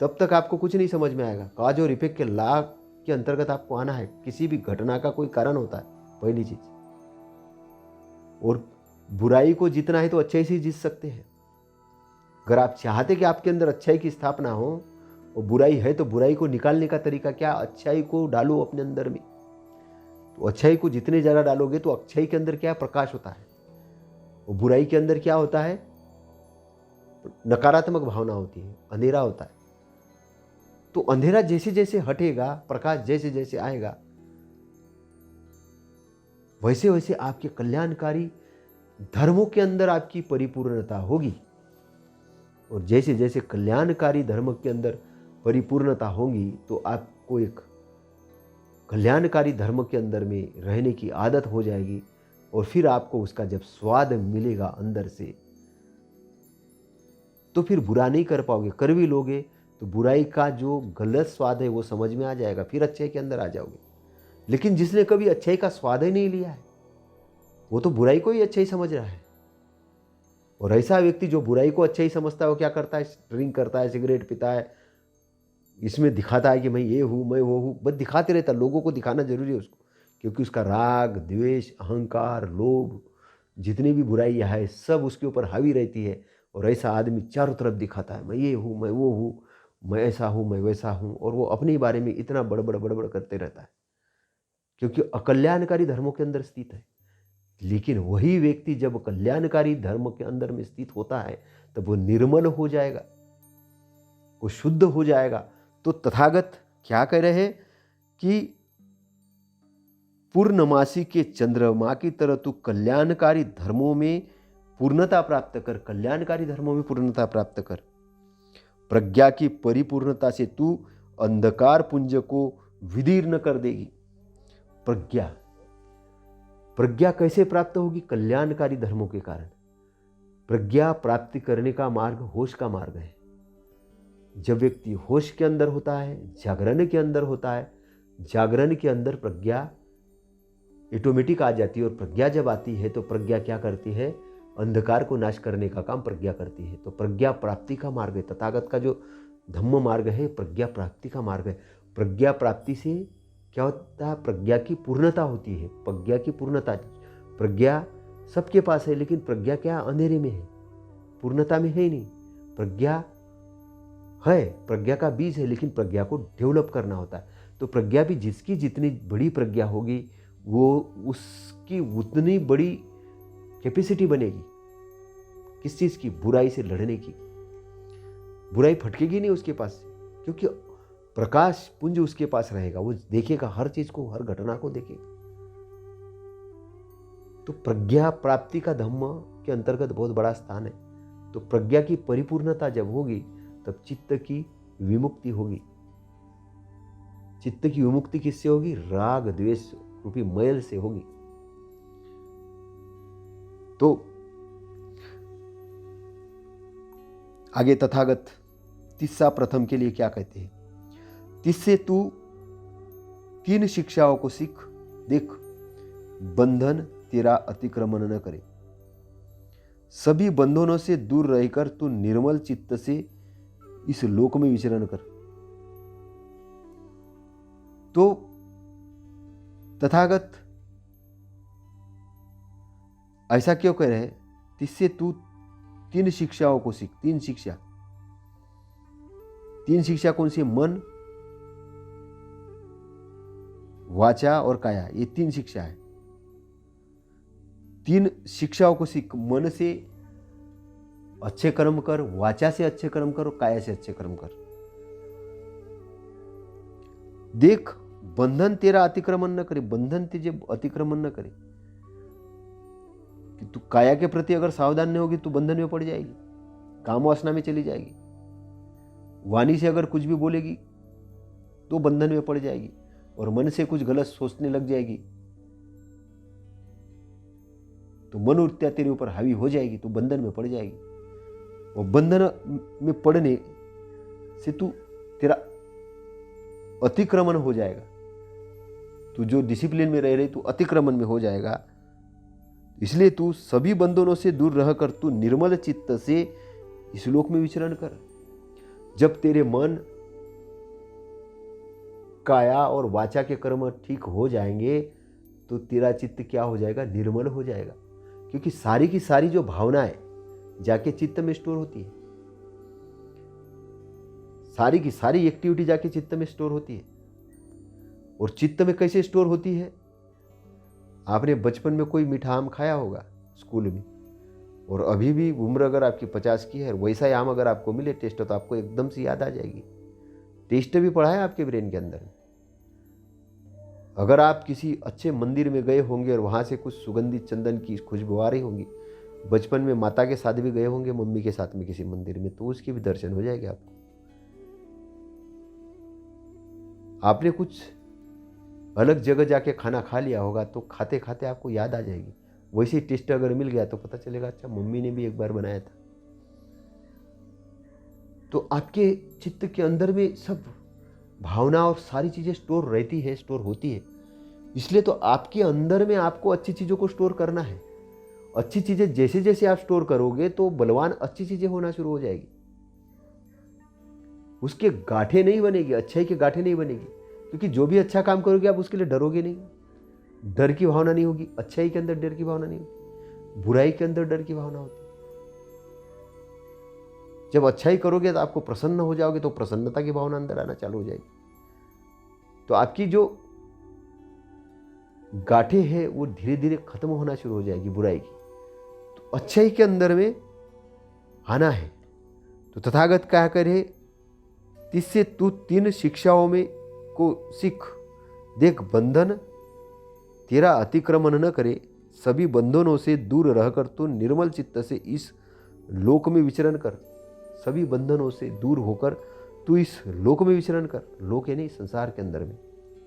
तब तक आपको कुछ नहीं समझ में आएगा। कॉज और इफेक्ट के लॉ के अंतर्गत आपको आना है। किसी भी घटना का कोई कारण होता है, पहली चीज। और बुराई को जीतना है तो अच्छाई से ही जीत सकते हैं। अगर आप चाहते कि आपके अंदर अच्छाई की स्थापना हो, और बुराई है तो बुराई को निकालने का तरीका क्या? अच्छाई को डालो अपने अंदर में। तो अच्छाई को जितने ज्यादा डालोगे तो अच्छाई के अंदर क्या प्रकाश होता है, और बुराई के अंदर क्या होता है? नकारात्मक भावना होती है, अंधेरा होता है। तो अंधेरा जैसे जैसे हटेगा, प्रकाश जैसे जैसे आएगा, वैसे वैसे आपके कल्याणकारी धर्मों के अंदर आपकी परिपूर्णता होगी। और जैसे जैसे कल्याणकारी धर्म के अंदर परिपूर्णता होगी तो आपको एक कल्याणकारी धर्म के अंदर में रहने की आदत हो जाएगी। और फिर आपको उसका जब स्वाद मिलेगा अंदर से, तो फिर बुरा नहीं कर पाओगे। कर भी लोगे तो बुराई का जो गलत स्वाद है वो समझ में आ जाएगा, फिर अच्छाई के अंदर आ जाओगे। लेकिन जिसने कभी अच्छाई का स्वाद ही नहीं लिया है, वो तो बुराई को ही अच्छाई समझ रहा है। और ऐसा व्यक्ति जो बुराई को अच्छाई समझता है, वो क्या करता है? ड्रिंक करता है, सिगरेट पीता है, इसमें दिखाता है कि मैं ये हूँ, मैं वो हूँ, बस दिखाते रहता है। लोगों को दिखाना जरूरी है उसको, क्योंकि उसका राग, द्वेष, अहंकार, लोभ, जितनी भी बुराइयाँ है सब उसके ऊपर हावी रहती है। और ऐसा आदमी चारों तरफ दिखाता है, मैं ये हूँ, मैं वो हूँ, मैं ऐसा हूँ, मैं वैसा हूँ, और वो अपने बारे में इतना बड़बड़ बड़बड़ करते रहता है, क्योंकि अकल्याणकारी धर्मों के अंदर स्थित है। लेकिन वही व्यक्ति जब कल्याणकारी धर्म के अंदर में स्थित होता है, तब वो निर्मल हो जाएगा, वो शुद्ध हो जाएगा। तो तथागत क्या कह रहे हैं कि पूर्णमासी के चंद्रमा की तरह तू कल्याणकारी धर्मों में पूर्णता प्राप्त कर, कल्याणकारी धर्मों में पूर्णता प्राप्त कर। प्रज्ञा की परिपूर्णता से तू अंधकार पुंज को विदीर्ण कर देगी। प्रज्ञा प्रज्ञा कैसे प्राप्त होगी? कल्याणकारी धर्मों के कारण। प्रज्ञा प्राप्ति करने का मार्ग होश का मार्ग है। जब व्यक्ति होश के अंदर होता है, जागरण के अंदर होता है, जागरण के अंदर प्रज्ञा ऑटोमेटिक आ जाती है। और प्रज्ञा जब आती है तो प्रज्ञा क्या करती है? अंधकार को नाश करने का काम प्रज्ञा करती है। तो प्रज्ञा प्राप्ति का मार्ग है। तथागत का जो धम्म मार्ग है प्रज्ञा प्राप्ति का मार्ग है। प्रज्ञा प्राप्ति से क्या होता है? प्रज्ञा की पूर्णता होती है। प्रज्ञा की पूर्णता, प्रज्ञा सबके पास है, लेकिन प्रज्ञा क्या अंधेरे में है, पूर्णता में है ही नहीं। प्रज्ञा है, प्रज्ञा का बीज है, लेकिन प्रज्ञा को डेवलप करना होता है। तो प्रज्ञा भी जिसकी जितनी बड़ी प्रज्ञा होगी, वो उसकी उतनी बड़ी कैपेसिटी बनेगी। किस चीज़ की? बुराई से लड़ने की। बुराई फटकेगी नहीं उसके पास, क्योंकि प्रकाश पुंज उसके पास रहेगा। वो देखेगा हर चीज को, हर घटना को देखेगा। तो प्रज्ञा प्राप्ति का धम्म के अंतर्गत बहुत बड़ा स्थान है। तो प्रज्ञा की परिपूर्णता जब होगी, तब चित्त की विमुक्ति होगी। चित्त की विमुक्ति किससे होगी? राग द्वेष रूपी मैल से होगी। तो आगे तथागत तिस्सा प्रथम के लिए क्या कहते हैं? तिससे तू 3 शिक्षाओं को सीख। देख, बंधन तेरा अतिक्रमण न करे, सभी बंधनों से दूर रहकर तू निर्मल चित्त से इस लोक में विचरण कर। तो तथागत ऐसा क्यों कह रहे हैं? तिससे तू 3 शिक्षाओं को सीख। 3 शिक्षा, 3 शिक्षा कौन सी? मन, वाचा और काया, ये 3 शिक्षा है। 3 शिक्षाओं को सीख। मन से अच्छे कर्म कर, वाचा से अच्छे कर्म कर और काया से अच्छे कर्म कर। देख, बंधन तेरा अतिक्रमण न करे, बंधन तुझे अतिक्रमण न करे। कि तू काया के प्रति अगर सावधान नहीं होगी तो बंधन में पड़ जाएगी, काम वासना में चली जाएगी। वाणी से अगर कुछ भी बोलेगी तो बंधन में पड़ जाएगी, और मन से कुछ गलत सोचने लग जाएगी तो मनोवृत्तियां तेरे ऊपर हावी हो जाएगी, तो बंधन में पड़ जाएगी। और बंधन में पड़ने से तेरा अतिक्रमण हो जाएगा। तू जो डिसिप्लिन में रह रही, तू अतिक्रमण में हो जाएगा। इसलिए तू सभी बंधनों से दूर रहकर तू निर्मल चित्त से इस लोक में विचरण कर। जब तेरे मन, काया और वाचा के कर्म ठीक हो जाएंगे तो तेरा चित्त क्या हो जाएगा? निर्मल हो जाएगा। क्योंकि सारी की सारी जो भावनाएं जाके चित्त में स्टोर होती है, सारी की सारी एक्टिविटी जाके चित्त में स्टोर होती है। और चित्त में कैसे स्टोर होती है? आपने बचपन में कोई मीठा आम खाया होगा स्कूल में, और अभी भी उम्र अगर आपकी 50 की है, वैसा ही आम अगर आपको मिले टेस्ट, तो आपको एकदम से याद आ जाएगी। टेस्ट भी पड़ा है आपके ब्रेन के अंदर। अगर आप किसी अच्छे मंदिर में गए होंगे और वहाँ से कुछ सुगंधित चंदन की खुशबू आ रही होंगी, बचपन में माता के साथ भी गए होंगे, मम्मी के साथ में किसी मंदिर में, तो उसके भी दर्शन हो जाएंगे आपको। आपने कुछ अलग जगह जाके खाना खा लिया होगा तो खाते खाते आपको याद आ जाएगी। वैसे टेस्ट अगर मिल गया तो पता चलेगा अच्छा मम्मी ने भी एक बार बनाया था। तो आपके चित्त के अंदर में सब भावना और सारी चीज़ें स्टोर रहती है, स्टोर होती है। इसलिए तो आपके अंदर में आपको अच्छी चीज़ों को स्टोर करना है। अच्छी चीज़ें जैसे जैसे आप स्टोर करोगे तो बलवान अच्छी चीज़ें होना शुरू हो जाएगी। उसके गांठें नहीं बनेगी, अच्छाई के गांठें नहीं बनेगी, क्योंकि जो भी अच्छा काम करोगे आप उसके लिए डरोगे नहीं, डर की भावना नहीं होगी। अच्छाई के अंदर डर की भावना नहीं होगी, बुराई के अंदर डर की भावना होती है। जब अच्छाई करोगे तो आपको प्रसन्न हो जाओगे तो प्रसन्नता की भावना अंदर आना चालू हो जाएगी। तो आपकी जो गांठें हैं वो धीरे धीरे खत्म होना शुरू हो जाएगी बुराई की। तो अच्छाई के अंदर में आना है। तो तथागत क्या करे, तिससे तू 3 शिक्षाओं में को सीख। देख, बंधन तेरा अतिक्रमण न करे, सभी बंधनों से दूर रहकर तू निर्मल चित्त से इस लोक में विचरण कर। सभी बंधनों से दूर होकर तू इस लोक में विचरण कर। लोक है नहीं, संसार के अंदर में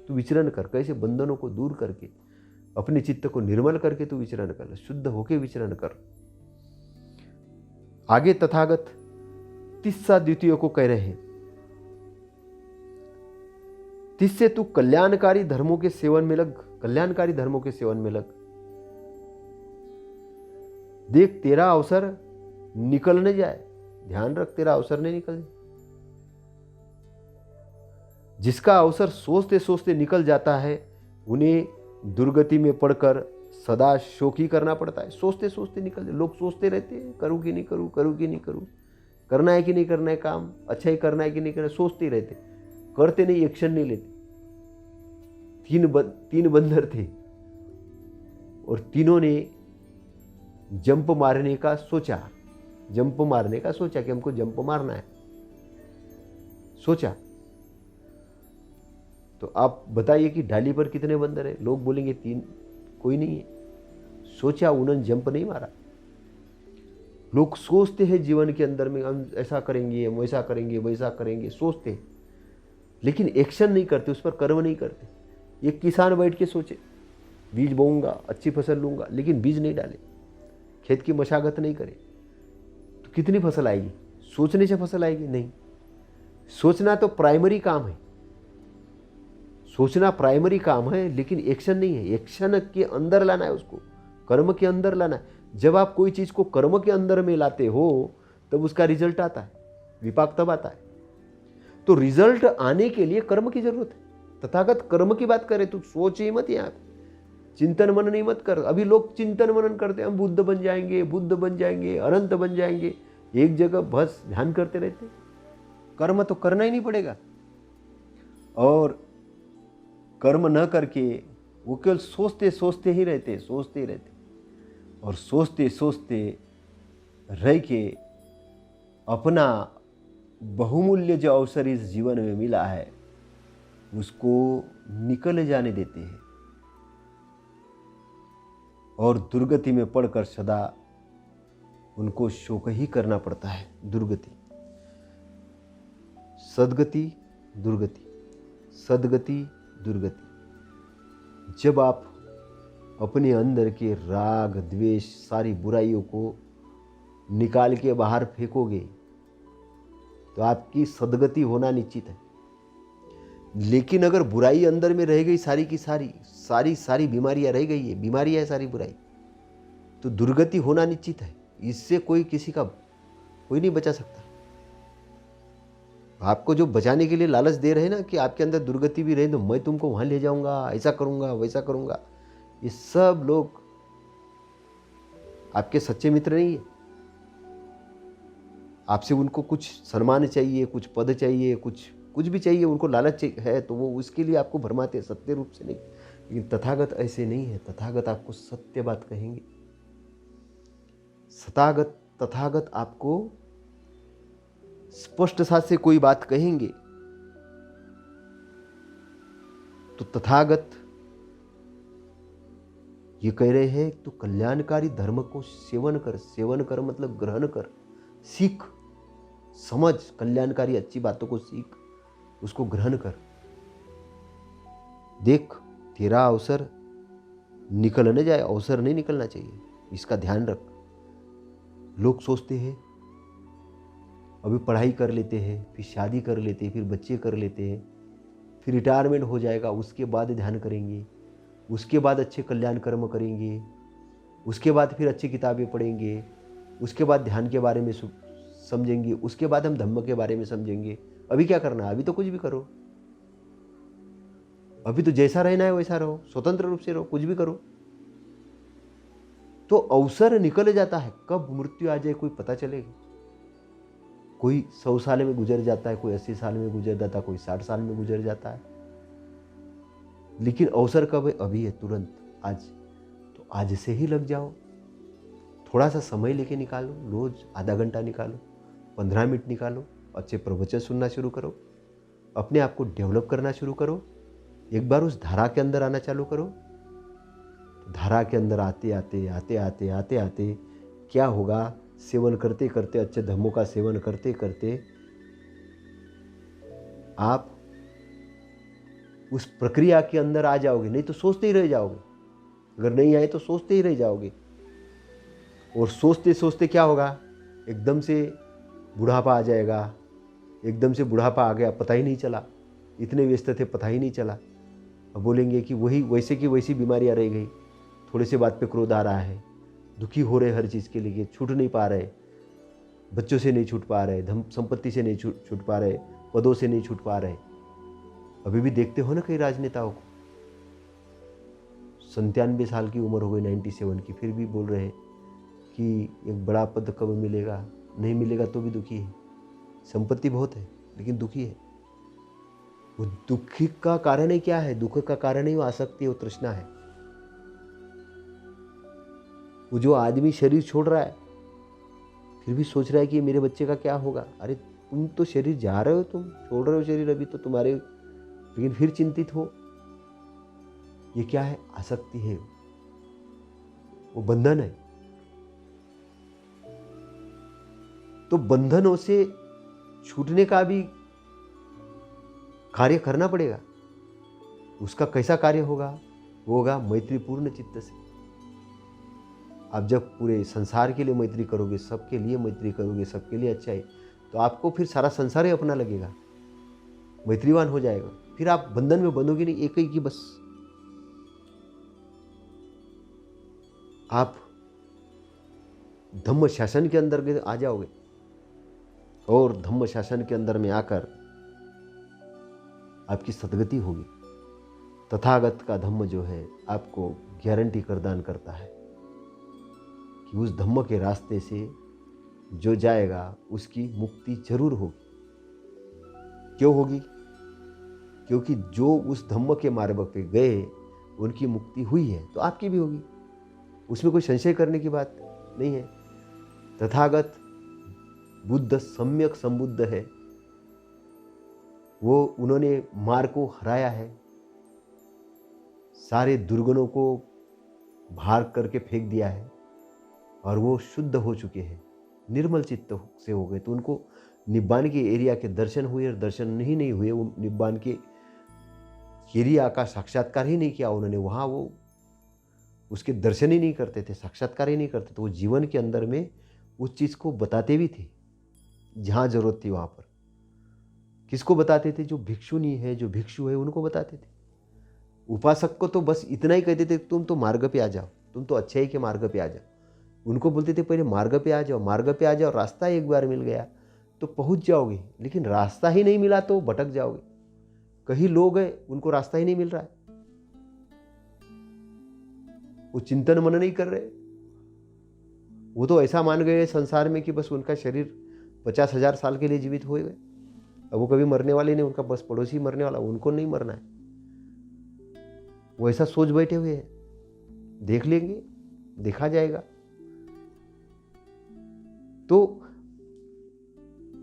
तू विचरण कर। कैसे? बंधनों को दूर करके, अपने चित्त को निर्मल करके तू विचरण कर, शुद्ध होके विचरण कर। आगे तथागत तिस्सा द्वितीय को कह रहे हैं, तिससे तू कल्याणकारी धर्मों के सेवन में लग। कल्याणकारी धर्मों के सेवन में लग। देख, तेरा अवसर निकल न जाए। ध्यान रख, तेरा अवसर नहीं निकल जाए। जिसका अवसर सोचते सोचते निकल जाता है उन्हें दुर्गति में पड़कर सदा शोक ही करना पड़ता है। सोचते सोचते निकल जाए। लोग सोचते रहते हैं, करूँ कि नहीं करूँ, करूँ कि नहीं करूँ, करना है कि नहीं करना है काम, अच्छा ही करना है कि नहीं करना है, सोचते ही रहते, करते नहीं, एक्शन नहीं लेते। 3 बंदर थे और तीनों ने जंप मारने का सोचा। जंप मारने का सोचा कि हमको जंप मारना है, सोचा। तो आप बताइए कि ढाली पर कितने बंदर हैं? लोग बोलेंगे 3, कोई नहीं है। सोचा, उन्होंने जंप नहीं मारा। लोग सोचते हैं जीवन के अंदर में, हम ऐसा करेंगे, हम वैसा करेंगे, वैसा करेंगे, सोचते हैं, लेकिन एक्शन नहीं करते, उस पर कर्म नहीं करते। एक किसान बैठ के सोचे बीज बोऊंगा, अच्छी फसल लूंगा, लेकिन बीज नहीं डाले, खेत की मशागत नहीं करे, तो कितनी फसल आएगी? सोचने से फसल आएगी? नहीं। सोचना तो प्राइमरी काम है, सोचना प्राइमरी काम है, लेकिन एक्शन नहीं है। एक्शन के अंदर लाना है, उसको कर्म के अंदर लाना है। जब आप कोई चीज को कर्म के अंदर में लाते हो तब उसका रिजल्ट आता है, विपाक तब आता है। तो रिजल्ट आने के लिए कर्म की जरूरत है। तथागत कर्म की बात करे तो सोच ही मत, यहाँ चिंतन मनन ही मत कर। अभी लोग चिंतन मनन करते हैं, हम बुद्ध बन जाएंगे, बुद्ध बन जाएंगे, अनंत बन जाएंगे, एक जगह बस ध्यान करते रहते। कर्म तो करना ही नहीं पड़ेगा। और कर्म न करके वो केवल सोचते सोचते ही रहते, सोचते ही रहते। और सोचते सोचते रह के अपना बहुमूल्य जो अवसर इस जीवन में मिला है उसको निकल जाने देते हैं और दुर्गति में पड़कर सदा उनको शोक ही करना पड़ता है। दुर्गति, सद्गति, दुर्गति, सद्गति, दुर्गति। जब आप अपने अंदर के राग, द्वेष, सारी बुराइयों को निकाल के बाहर फेंकोगे तो आपकी सद्गति होना निश्चित है। लेकिन अगर बुराई अंदर में रह गई, सारी की सारी बीमारियां रह गई है, बीमारियां है सारी बुराई, तो दुर्गति होना निश्चित है। इससे कोई किसी का कोई नहीं बचा सकता। आपको जो बचाने के लिए लालच दे रहे हैं ना कि आपके अंदर दुर्गति भी रहे तो मैं तुमको वहां ले जाऊंगा, ऐसा करूंगा, वैसा करूंगा, ये सब लोग आपके सच्चे मित्र नहीं है। आपसे उनको कुछ सम्मान चाहिए, कुछ पद चाहिए, कुछ भी चाहिए, उनको लालच है तो वो उसके लिए आपको भरमाते हैं, सत्य रूप से नहीं। लेकिन तथागत ऐसे नहीं है। तथागत आपको सत्य बात कहेंगे। तथागत आपको स्पष्ट साथ से कोई बात कहेंगे तो तथागत ये कह रहे हैं तो कल्याणकारी धर्म को सेवन कर। सेवन कर मतलब ग्रहण कर, सीख, समझ, कल्याणकारी अच्छी बातों को सीख, उसको ग्रहण कर। देख तेरा अवसर निकल न जाए, अवसर नहीं निकलना चाहिए, इसका ध्यान रख। लोग सोचते हैं अभी पढ़ाई कर लेते हैं, फिर शादी कर लेते हैं, फिर बच्चे कर लेते हैं, फिर रिटायरमेंट हो जाएगा, उसके बाद ध्यान करेंगे, उसके बाद अच्छे कल्याण कर्म करेंगे, उसके बाद फिर अच्छी किताबें पढ़ेंगे, उसके बाद ध्यान के बारे में समझेंगे, उसके बाद हम धम्म के बारे में समझेंगे। अभी क्या करना है? अभी तो कुछ भी करो, अभी तो जैसा रहना है वैसा रहो, स्वतंत्र रूप से रहो, कुछ भी करो। तो अवसर निकल जाता है, कब मृत्यु आ जाए कोई पता चलेगा। कोई 100 साल में गुजर जाता है, कोई 80 साल में गुजर जाता है, कोई 60 साल में गुजर जाता है, लेकिन अवसर कब है? अभी है, तुरंत, आज। तो आज से ही लग जाओ, थोड़ा सा समय लेके निकालो, रोज आधा घंटा निकालो, 15 मिनट निकालो, अच्छे प्रवचन सुनना शुरू करो, अपने आप को डेवलप करना शुरू करो। एक बार उस धारा के अंदर आना चालू करो। तो धारा के अंदर आते आते क्या होगा? सेवन करते करते, अच्छे धर्मों का सेवन करते करते आप उस प्रक्रिया के अंदर आ जाओगे। नहीं तो सोचते ही रह जाओगे, अगर नहीं आए तो सोचते ही रह जाओगे। और सोचते सोचते क्या होगा? एकदम से बुढ़ापा आ जाएगा, एकदम से बुढ़ापा आ गया, पता ही नहीं चला, इतने व्यस्त थे पता ही नहीं चला। अब बोलेंगे कि वही वैसे की वैसी बीमारियां रह गई, थोड़े से बात पे क्रोध आ रहा है, दुखी हो रहे हर चीज़ के लिए, छूट नहीं पा रहे, बच्चों से नहीं छूट पा रहे, धन संपत्ति से नहीं छूट पा रहे, पदों से नहीं छूट पा रहे। अभी भी देखते हो ना कई राजनेताओं को, 97 साल की उम्र हो गई, 97 की, फिर भी बोल रहे हैं कि एक बड़ा पद कब मिलेगा, नहीं मिलेगा तो भी दुखी है, संपत्ति बहुत है लेकिन दुखी है। वो दुखी का कारण ही क्या है? दुख का कारण ही वो आसक्ति, वो तृष्णा है। वो जो आदमी शरीर छोड़ रहा है फिर भी सोच रहा है कि मेरे बच्चे का क्या होगा। अरे तुम तो शरीर जा रहे हो, तुम छोड़ रहे हो शरीर अभी तो तुम्हारे, लेकिन फिर चिंतित हो। ये क्या है? आसक्ति है, वो बंधन है। तो बंधनों से छूटने का भी कार्य करना पड़ेगा। उसका कैसा कार्य होगा? वो होगा मैत्रीपूर्ण चित्त से। आप जब पूरे संसार के लिए मैत्री करोगे, सबके लिए मैत्री करोगे, सबके लिए अच्छा है, तो आपको फिर सारा संसार ही अपना लगेगा, मैत्रीवान हो जाएगा। फिर आप बंधन में बंधोगे नहीं, एक ही की बस। आप धम्म शासन के अंदर आ जाओगे और धम्म शासन के अंदर में आकर आपकी सदगति होगी। तथागत का धम्म जो है आपको गारंटी प्रदान करता है कि उस धम्म के रास्ते से जो जाएगा उसकी मुक्ति जरूर होगी। क्यों होगी? क्योंकि जो उस धम्म के मार्ग पे गए उनकी मुक्ति हुई है, तो आपकी भी होगी, उसमें कोई संशय करने की बात नहीं है। तथागत बुद्ध सम्यक संबुद्ध है, वो उन्होंने मार को हराया है, सारे दुर्गुणों को भाग करके फेंक दिया है और वो शुद्ध हो चुके हैं, निर्मल चित्त से हो गए। तो उनको निब्बान के एरिया के दर्शन हुए, और दर्शन ही नहीं हुए, वो निब्बान के एरिया का साक्षात्कार ही नहीं किया उन्होंने। वहाँ वो उसके दर्शन ही नहीं करते थे, साक्षात्कार ही नहीं करते थे। वो जीवन के अंदर में उस चीज़ को बताते भी थे जहाँ जरूरत थी वहाँ पर। किसको बताते थे? जो भिक्षुनी है, जो भिक्षु है, उनको बताते थे। उपासक को तो बस इतना ही कहते थे, तुम तो मार्ग पे आ जाओ, तुम तो अच्छाई के मार्ग पे आ जाओ। उनको बोलते थे पहले मार्ग पे आ जाओ, मार्ग पे आ जाओ, रास्ता एक बार मिल गया तो पहुंच जाओगे, लेकिन रास्ता ही नहीं मिला तो भटक जाओगे। कई लोग हैं उनको रास्ता ही नहीं मिल रहा है, वो चिंतन मन नहीं कर रहे, वो तो ऐसा मान गए संसार में कि बस उनका शरीर 50,000 साल के लिए जीवित हो गए। अब वो कभी मरने वाले नहीं, उनका बस पड़ोसी मरने वाला, उनको नहीं मरना है। वो ऐसा सोच बैठे हुए हैं, देख लेंगे, देखा जाएगा। तो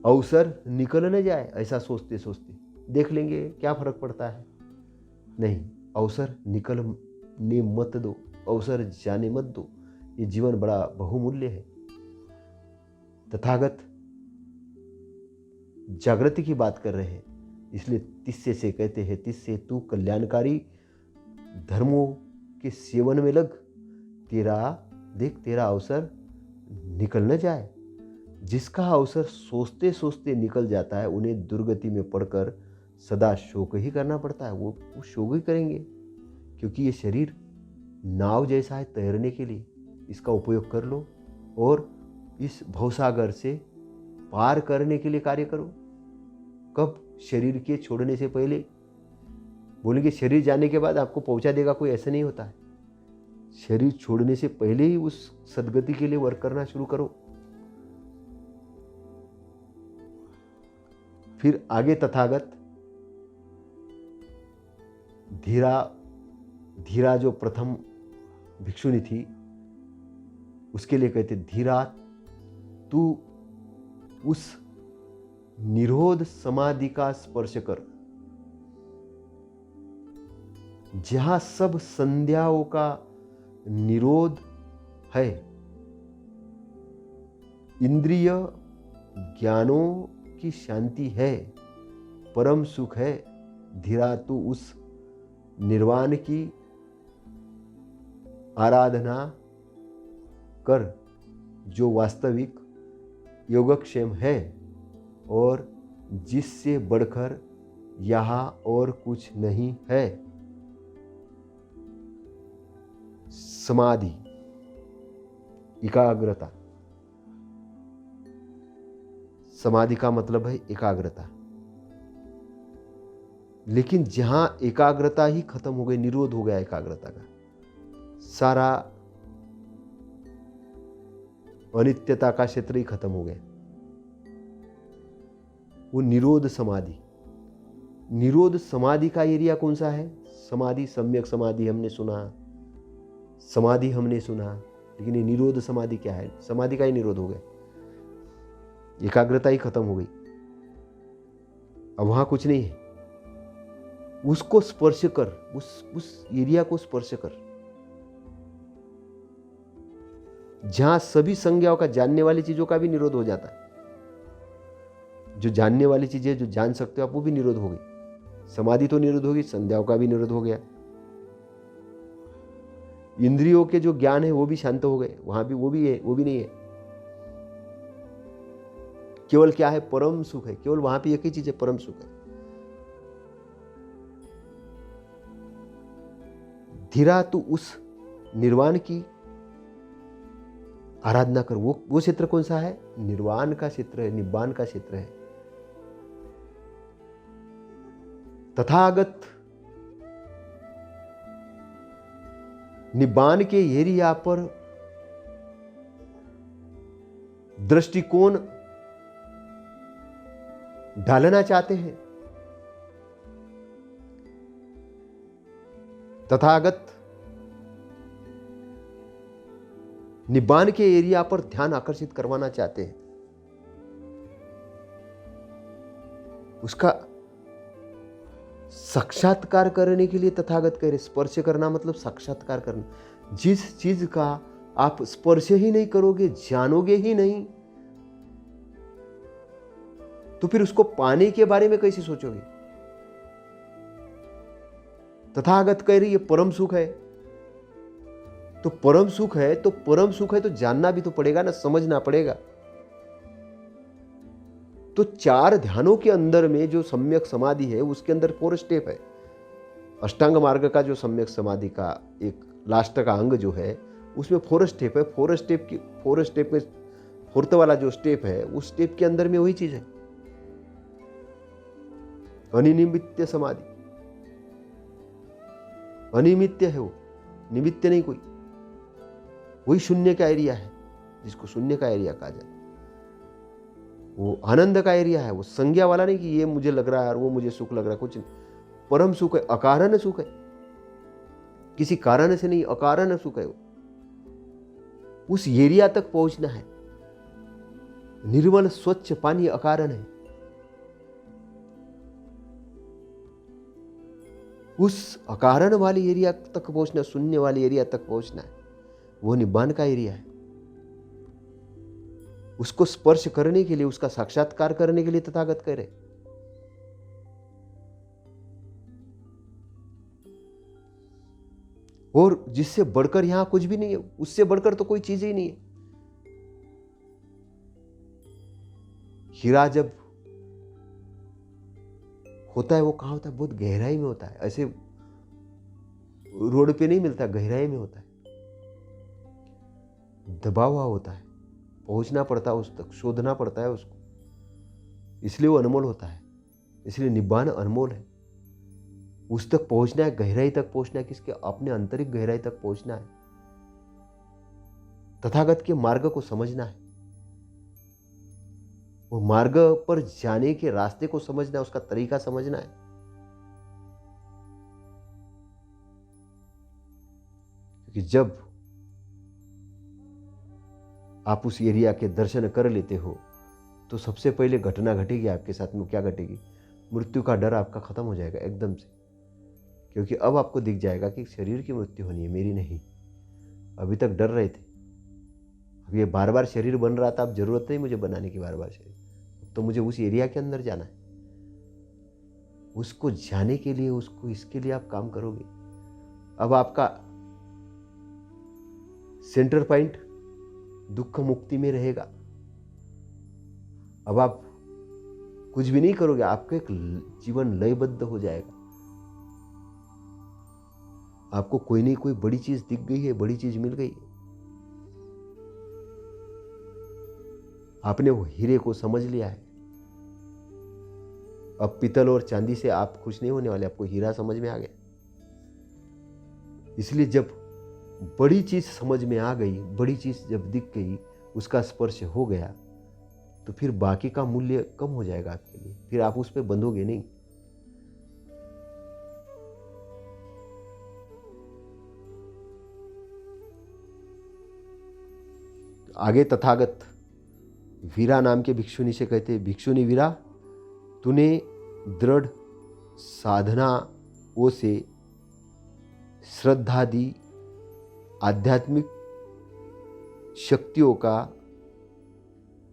अवसर निकल न जाए ऐसा सोचते सोचते, देख लेंगे क्या फर्क पड़ता है। नहीं, अवसर निकलने मत दो, अवसर जाने मत दो। ये जीवन बड़ा बहुमूल्य है। तथागत जागृति की बात कर रहे हैं, इसलिए तिस्से से कहते हैं, तिस्से तू कल्याणकारी धर्मों के सेवन में लग, तेरा अवसर निकल न जाए। जिसका अवसर सोचते सोचते निकल जाता है, उन्हें दुर्गति में पड़कर सदा शोक ही करना पड़ता है। वो शोक ही करेंगे, क्योंकि ये शरीर नाव जैसा है तैरने के लिए। इसका उपयोग कर लो और इस भवसागर से पार करने के लिए कार्य करो। कब? शरीर के छोड़ने से पहले। बोलेंगे शरीर जाने के बाद आपको पहुंचा देगा कोई, ऐसा नहीं होता है। शरीर छोड़ने से पहले ही उस सद्गति के लिए वर्क करना शुरू करो। फिर आगे तथागत धीरा जो प्रथम भिक्षुनी थी, उसके लिए कहते, धीरा तू उस निरोध समाधि का स्पर्श कर, जहां सब संध्याओं का निरोध है, इंद्रिय ज्ञानों की शांति है, परम सुख है। धीरा तू उस निर्वाण की आराधना कर, जो वास्तविक योगक्षेम है और जिससे बढ़कर यहाँ और कुछ नहीं है। समाधि, एकाग्रता। समाधि का मतलब है एकाग्रता। लेकिन जहां एकाग्रता ही खत्म हो गई, निरोध हो गया एकाग्रता का, सारा अनित्यता का क्षेत्र ही खत्म हो गया, वो निरोध समाधि। निरोध समाधि का एरिया कौन सा है? समाधि, सम्यक समाधि हमने सुना, समाधि हमने सुना, लेकिन ये निरोध समाधि क्या है? समाधि का ही निरोध हो गया, एकाग्रता ही खत्म हो गई, अब वहां कुछ नहीं है। उसको स्पर्श कर, उस एरिया को स्पर्श कर, जहां सभी संज्ञाओं का, जानने वाली चीजों का भी निरोध हो जाता है। जो जानने वाली चीजें जो जान सकते हो आप, वो भी निरोध हो गई। समाधि तो निरोध होगी, संध्याओं का भी निरोध हो गया। इंद्रियों के जो ज्ञान है वो भी शांत हो गए, वहां भी वो भी है, वो भी नहीं है। केवल क्या है? परम सुख है। केवल वहां पे एक ही चीज है, परम सुख है। धीरा तू उस निर्वाण की आराधना कर। वो क्षेत्र कौन सा है? निर्वाण का क्षेत्र है, निब्बान का क्षेत्र है। तथागत निब्बान के एरिया पर दृष्टिकोण डालना चाहते हैं। तथागत निब्बान के एरिया पर ध्यान आकर्षित करवाना चाहते हैं। उसका साक्षात्कार करने के लिए तथागत कह रहे। स्पर्श करना मतलब साक्षात्कार करना। जिस चीज का आप स्पर्श ही नहीं करोगे, जानोगे ही नहीं, तो फिर उसको पाने के बारे में कैसे सोचोगे? तथागत कह रही है परम सुख है, तो परम सुख है तो परम सुख है तो जानना भी तो पड़ेगा ना, समझना पड़ेगा। तो 4 ध्यानों के अंदर में जो सम्यक समाधि है, उसके अंदर 4 स्टेप है। अष्टांग मार्ग का जो सम्यक समाधि का एक लास्ट का अंग जो है, उसमें 4 स्टेप है। 4 स्टेप में 4th वाला जो स्टेप है, उस स्टेप के अंदर में वही चीज है, अनिमित्य समाधि। अनिमित्य है वो, निमित्य नहीं कोई। वही शून्य का एरिया है, जिसको शून्य का एरिया कहा जाए। वो आनंद का एरिया है, वो संज्ञा वाला नहीं कि ये मुझे लग रहा है और वो मुझे सुख लग रहा है, कुछ नहीं। परम सुख है, अकारण सुख है, किसी कारण से नहीं, अकारण सुख है वो। उस एरिया तक पहुंचना है। निर्मल स्वच्छ पानी अकारण है। उस अकारण वाली एरिया तक पहुंचना, शून्य वाली एरिया तक पहुंचना है, वो निब्बान का एरिया है। उसको स्पर्श करने के लिए, उसका साक्षात्कार करने के लिए तथागत कह रहे। और जिससे बढ़कर यहां कुछ भी नहीं है, उससे बढ़कर तो कोई चीज ही नहीं है। हीरा जब होता है वो कहां होता है? बहुत गहराई में होता है। ऐसे रोड पे नहीं मिलता, गहराई में होता है, दबा हुआ होता है, पहुंचना पड़ता है उस तक, शोधना पड़ता है उसको, इसलिए वो अनमोल होता है। इसलिए निब्बान अनमोल है। उस तक पहुंचना है, गहराई तक पहुंचना है, किसके? अपने आंतरिक गहराई तक पहुंचना है। तथागत के मार्ग को समझना है, वो मार्ग पर जाने के रास्ते को समझना है, उसका तरीका समझना है। क्योंकि जब आप उस एरिया के दर्शन कर लेते हो तो सबसे पहले घटना घटेगी आपके साथ में। क्या घटेगी? मृत्यु का डर आपका खत्म हो जाएगा एकदम से। क्योंकि अब आपको दिख जाएगा कि शरीर की मृत्यु होनी है, मेरी नहीं। अभी तक डर रहे थे, अब ये बार बार शरीर बन रहा था, अब जरूरत नहीं मुझे बनाने की बार बार शरीर, तो मुझे उस एरिया के अंदर जाना है। उसको जाने के लिए, उसको, इसके लिए आप काम करोगे। अब आपका सेंटर पॉइंट दुख मुक्ति में रहेगा। अब आप कुछ भी नहीं करोगे, आपका एक जीवन लयबद्ध हो जाएगा। आपको कोई नहीं कोई बड़ी चीज दिख गई है, बड़ी चीज मिल गई है, आपने वो हीरे को समझ लिया है। अब पीतल और चांदी से आप खुश नहीं होने वाले, आपको हीरा समझ में आ गया। इसलिए जब बड़ी चीज समझ में आ गई, बड़ी चीज जब दिख गई, उसका स्पर्श हो गया, तो फिर बाकी का मूल्य कम हो जाएगा आपके लिए, फिर आप उस पर बंधोगे नहीं। आगे तथागत वीरा नाम के भिक्षुनी से कहते हैं, भिक्षुनी वीरा, तूने दृढ़ साधनाओं से श्रद्धादि आध्यात्मिक शक्तियों का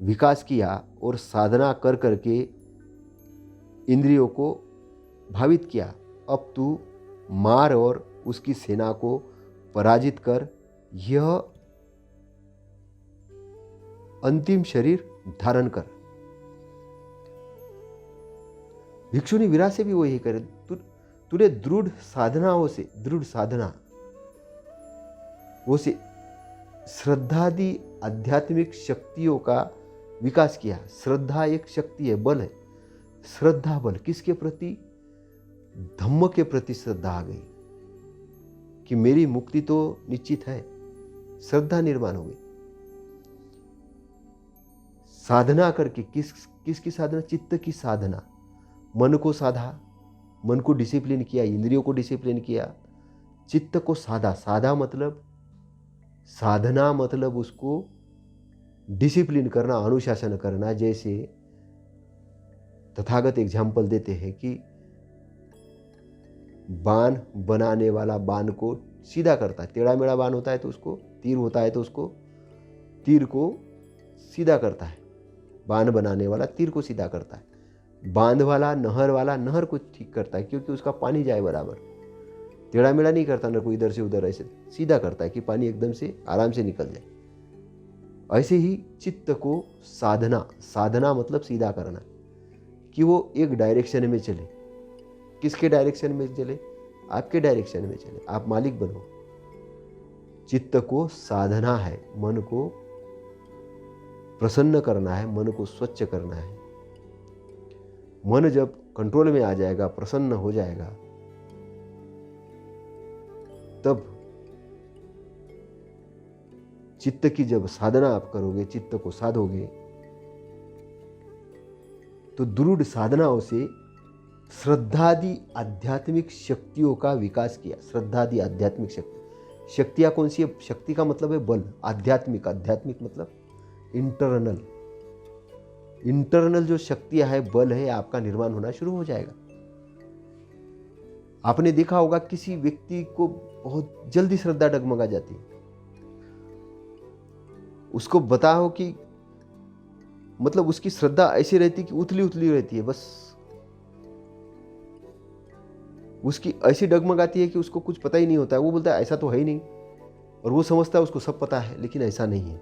विकास किया और साधना कर करके इंद्रियों को भावित किया। अब तू मार और उसकी सेना को पराजित कर यह अंतिम शरीर धारण कर। भिक्षुनी वीरा से भी वो यही करे, तूने दृढ़ साधनाओं से, दृढ़ साधना वो से श्रद्धादि आध्यात्मिक शक्तियों का विकास किया। श्रद्धा एक शक्ति है, बल है। श्रद्धा बल किसके प्रति? धम्म के प्रति श्रद्धा आ गई कि मेरी मुक्ति तो निश्चित है, श्रद्धा निर्माण हो गई। साधना करके, किसकी साधना? चित्त की साधना। मन को साधा, मन को डिसिप्लिन किया, इंद्रियों को डिसिप्लिन किया, चित्त को साधा। साधा मतलब, साधना मतलब उसको डिसिप्लिन करना, अनुशासन करना। जैसे तथागत एग्जाम्पल देते हैं कि बाण बनाने वाला बाण को सीधा करता है। टेढ़ा मेढ़ा बाण होता है तो उसको, तीर होता है तो उसको, तीर को सीधा करता है। बाण बनाने वाला तीर को सीधा करता है। बांध वाला, नहर वाला नहर को ठीक करता है, क्योंकि उसका पानी जाए बराबर। टेढ़ा मेढ़ा नहीं करता, न कोई इधर से उधर, ऐसे सीधा करता है कि पानी एकदम से आराम से निकल जाए। ऐसे ही चित्त को साधना, साधना मतलब सीधा करना, कि वो एक डायरेक्शन में चले। किसके डायरेक्शन में चले? आपके डायरेक्शन में चले, आप मालिक बनो। चित्त को साधना है, मन को प्रसन्न करना है, मन को स्वच्छ करना है। मन जब कंट्रोल में आ जाएगा, प्रसन्न हो जाएगा, तब चित्त की जब साधना आप करोगे, चित्त को साधोगे, तो दृढ़ साधनाओं से श्रद्धादि आध्यात्मिक शक्तियों का विकास किया। श्रद्धादि आध्यात्मिक शक्ति, शक्तियां कौन सी है? शक्ति का मतलब है बल। आध्यात्मिक, आध्यात्मिक मतलब इंटरनल। इंटरनल जो शक्तियां है, बल है, आपका निर्माण होना शुरू हो जाएगा। आपने देखा होगा किसी व्यक्ति को बहुत जल्दी श्रद्धा डगमगा जाती है, उसको बताओ कि मतलब उसकी श्रद्धा ऐसी रहती कि उथली उथली रहती है, बस उसकी ऐसी डगमगाती है कि उसको कुछ पता ही नहीं होता है। वो बोलता है ऐसा तो है ही नहीं, और वो समझता है उसको सब पता है, लेकिन ऐसा नहीं है।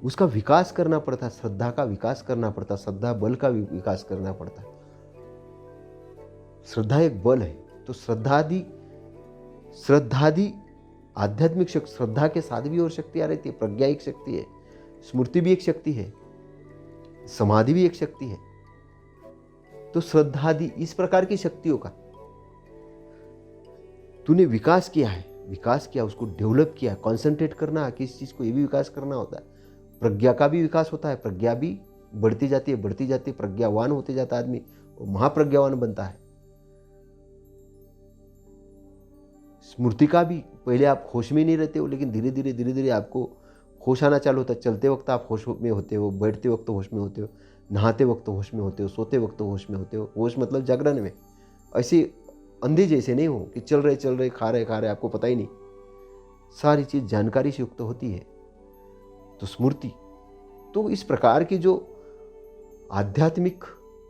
उसका विकास करना पड़ता है, श्रद्धा का विकास करना पड़ता है, श्रद्धा बल का विकास करना पड़ता है। श्रद्धा एक बल है। तो श्रद्धादि आध्यात्मिक शक्ति, श्रद्धा के साथ भी और शक्तियां रहती है। प्रज्ञा एक शक्ति है, स्मृति भी एक शक्ति है, समाधि भी एक शक्ति है। तो श्रद्धादि इस प्रकार की शक्तियों का तूने विकास किया है, विकास किया, उसको डेवलप किया। कॉन्सेंट्रेट करना किसी चीज को, ये भी विकास करना होता है। प्रज्ञा का भी विकास होता है, प्रज्ञा भी बढ़ती जाती है, बढ़ती जाती है, प्रज्ञावान होते जाता है आदमी, वो महाप्रज्ञावान बनता है। स्मृति का भी, पहले आप होश में नहीं रहते हो, लेकिन धीरे धीरे आपको होश आना चालू होता है। चलते वक्त आप होश में होते हो, बैठते वक्त होश में होते हो, नहाते वक्त होश में होते हो, सोते वक्त होश में होते हो। होश मतलब जागरण में। ऐसे अंधे जैसे नहीं हो कि चल रहे खा रहे आपको पता ही नहीं। सारी चीज जानकारी से युक्त होती है। तो स्मृति, तो इस प्रकार की जो आध्यात्मिक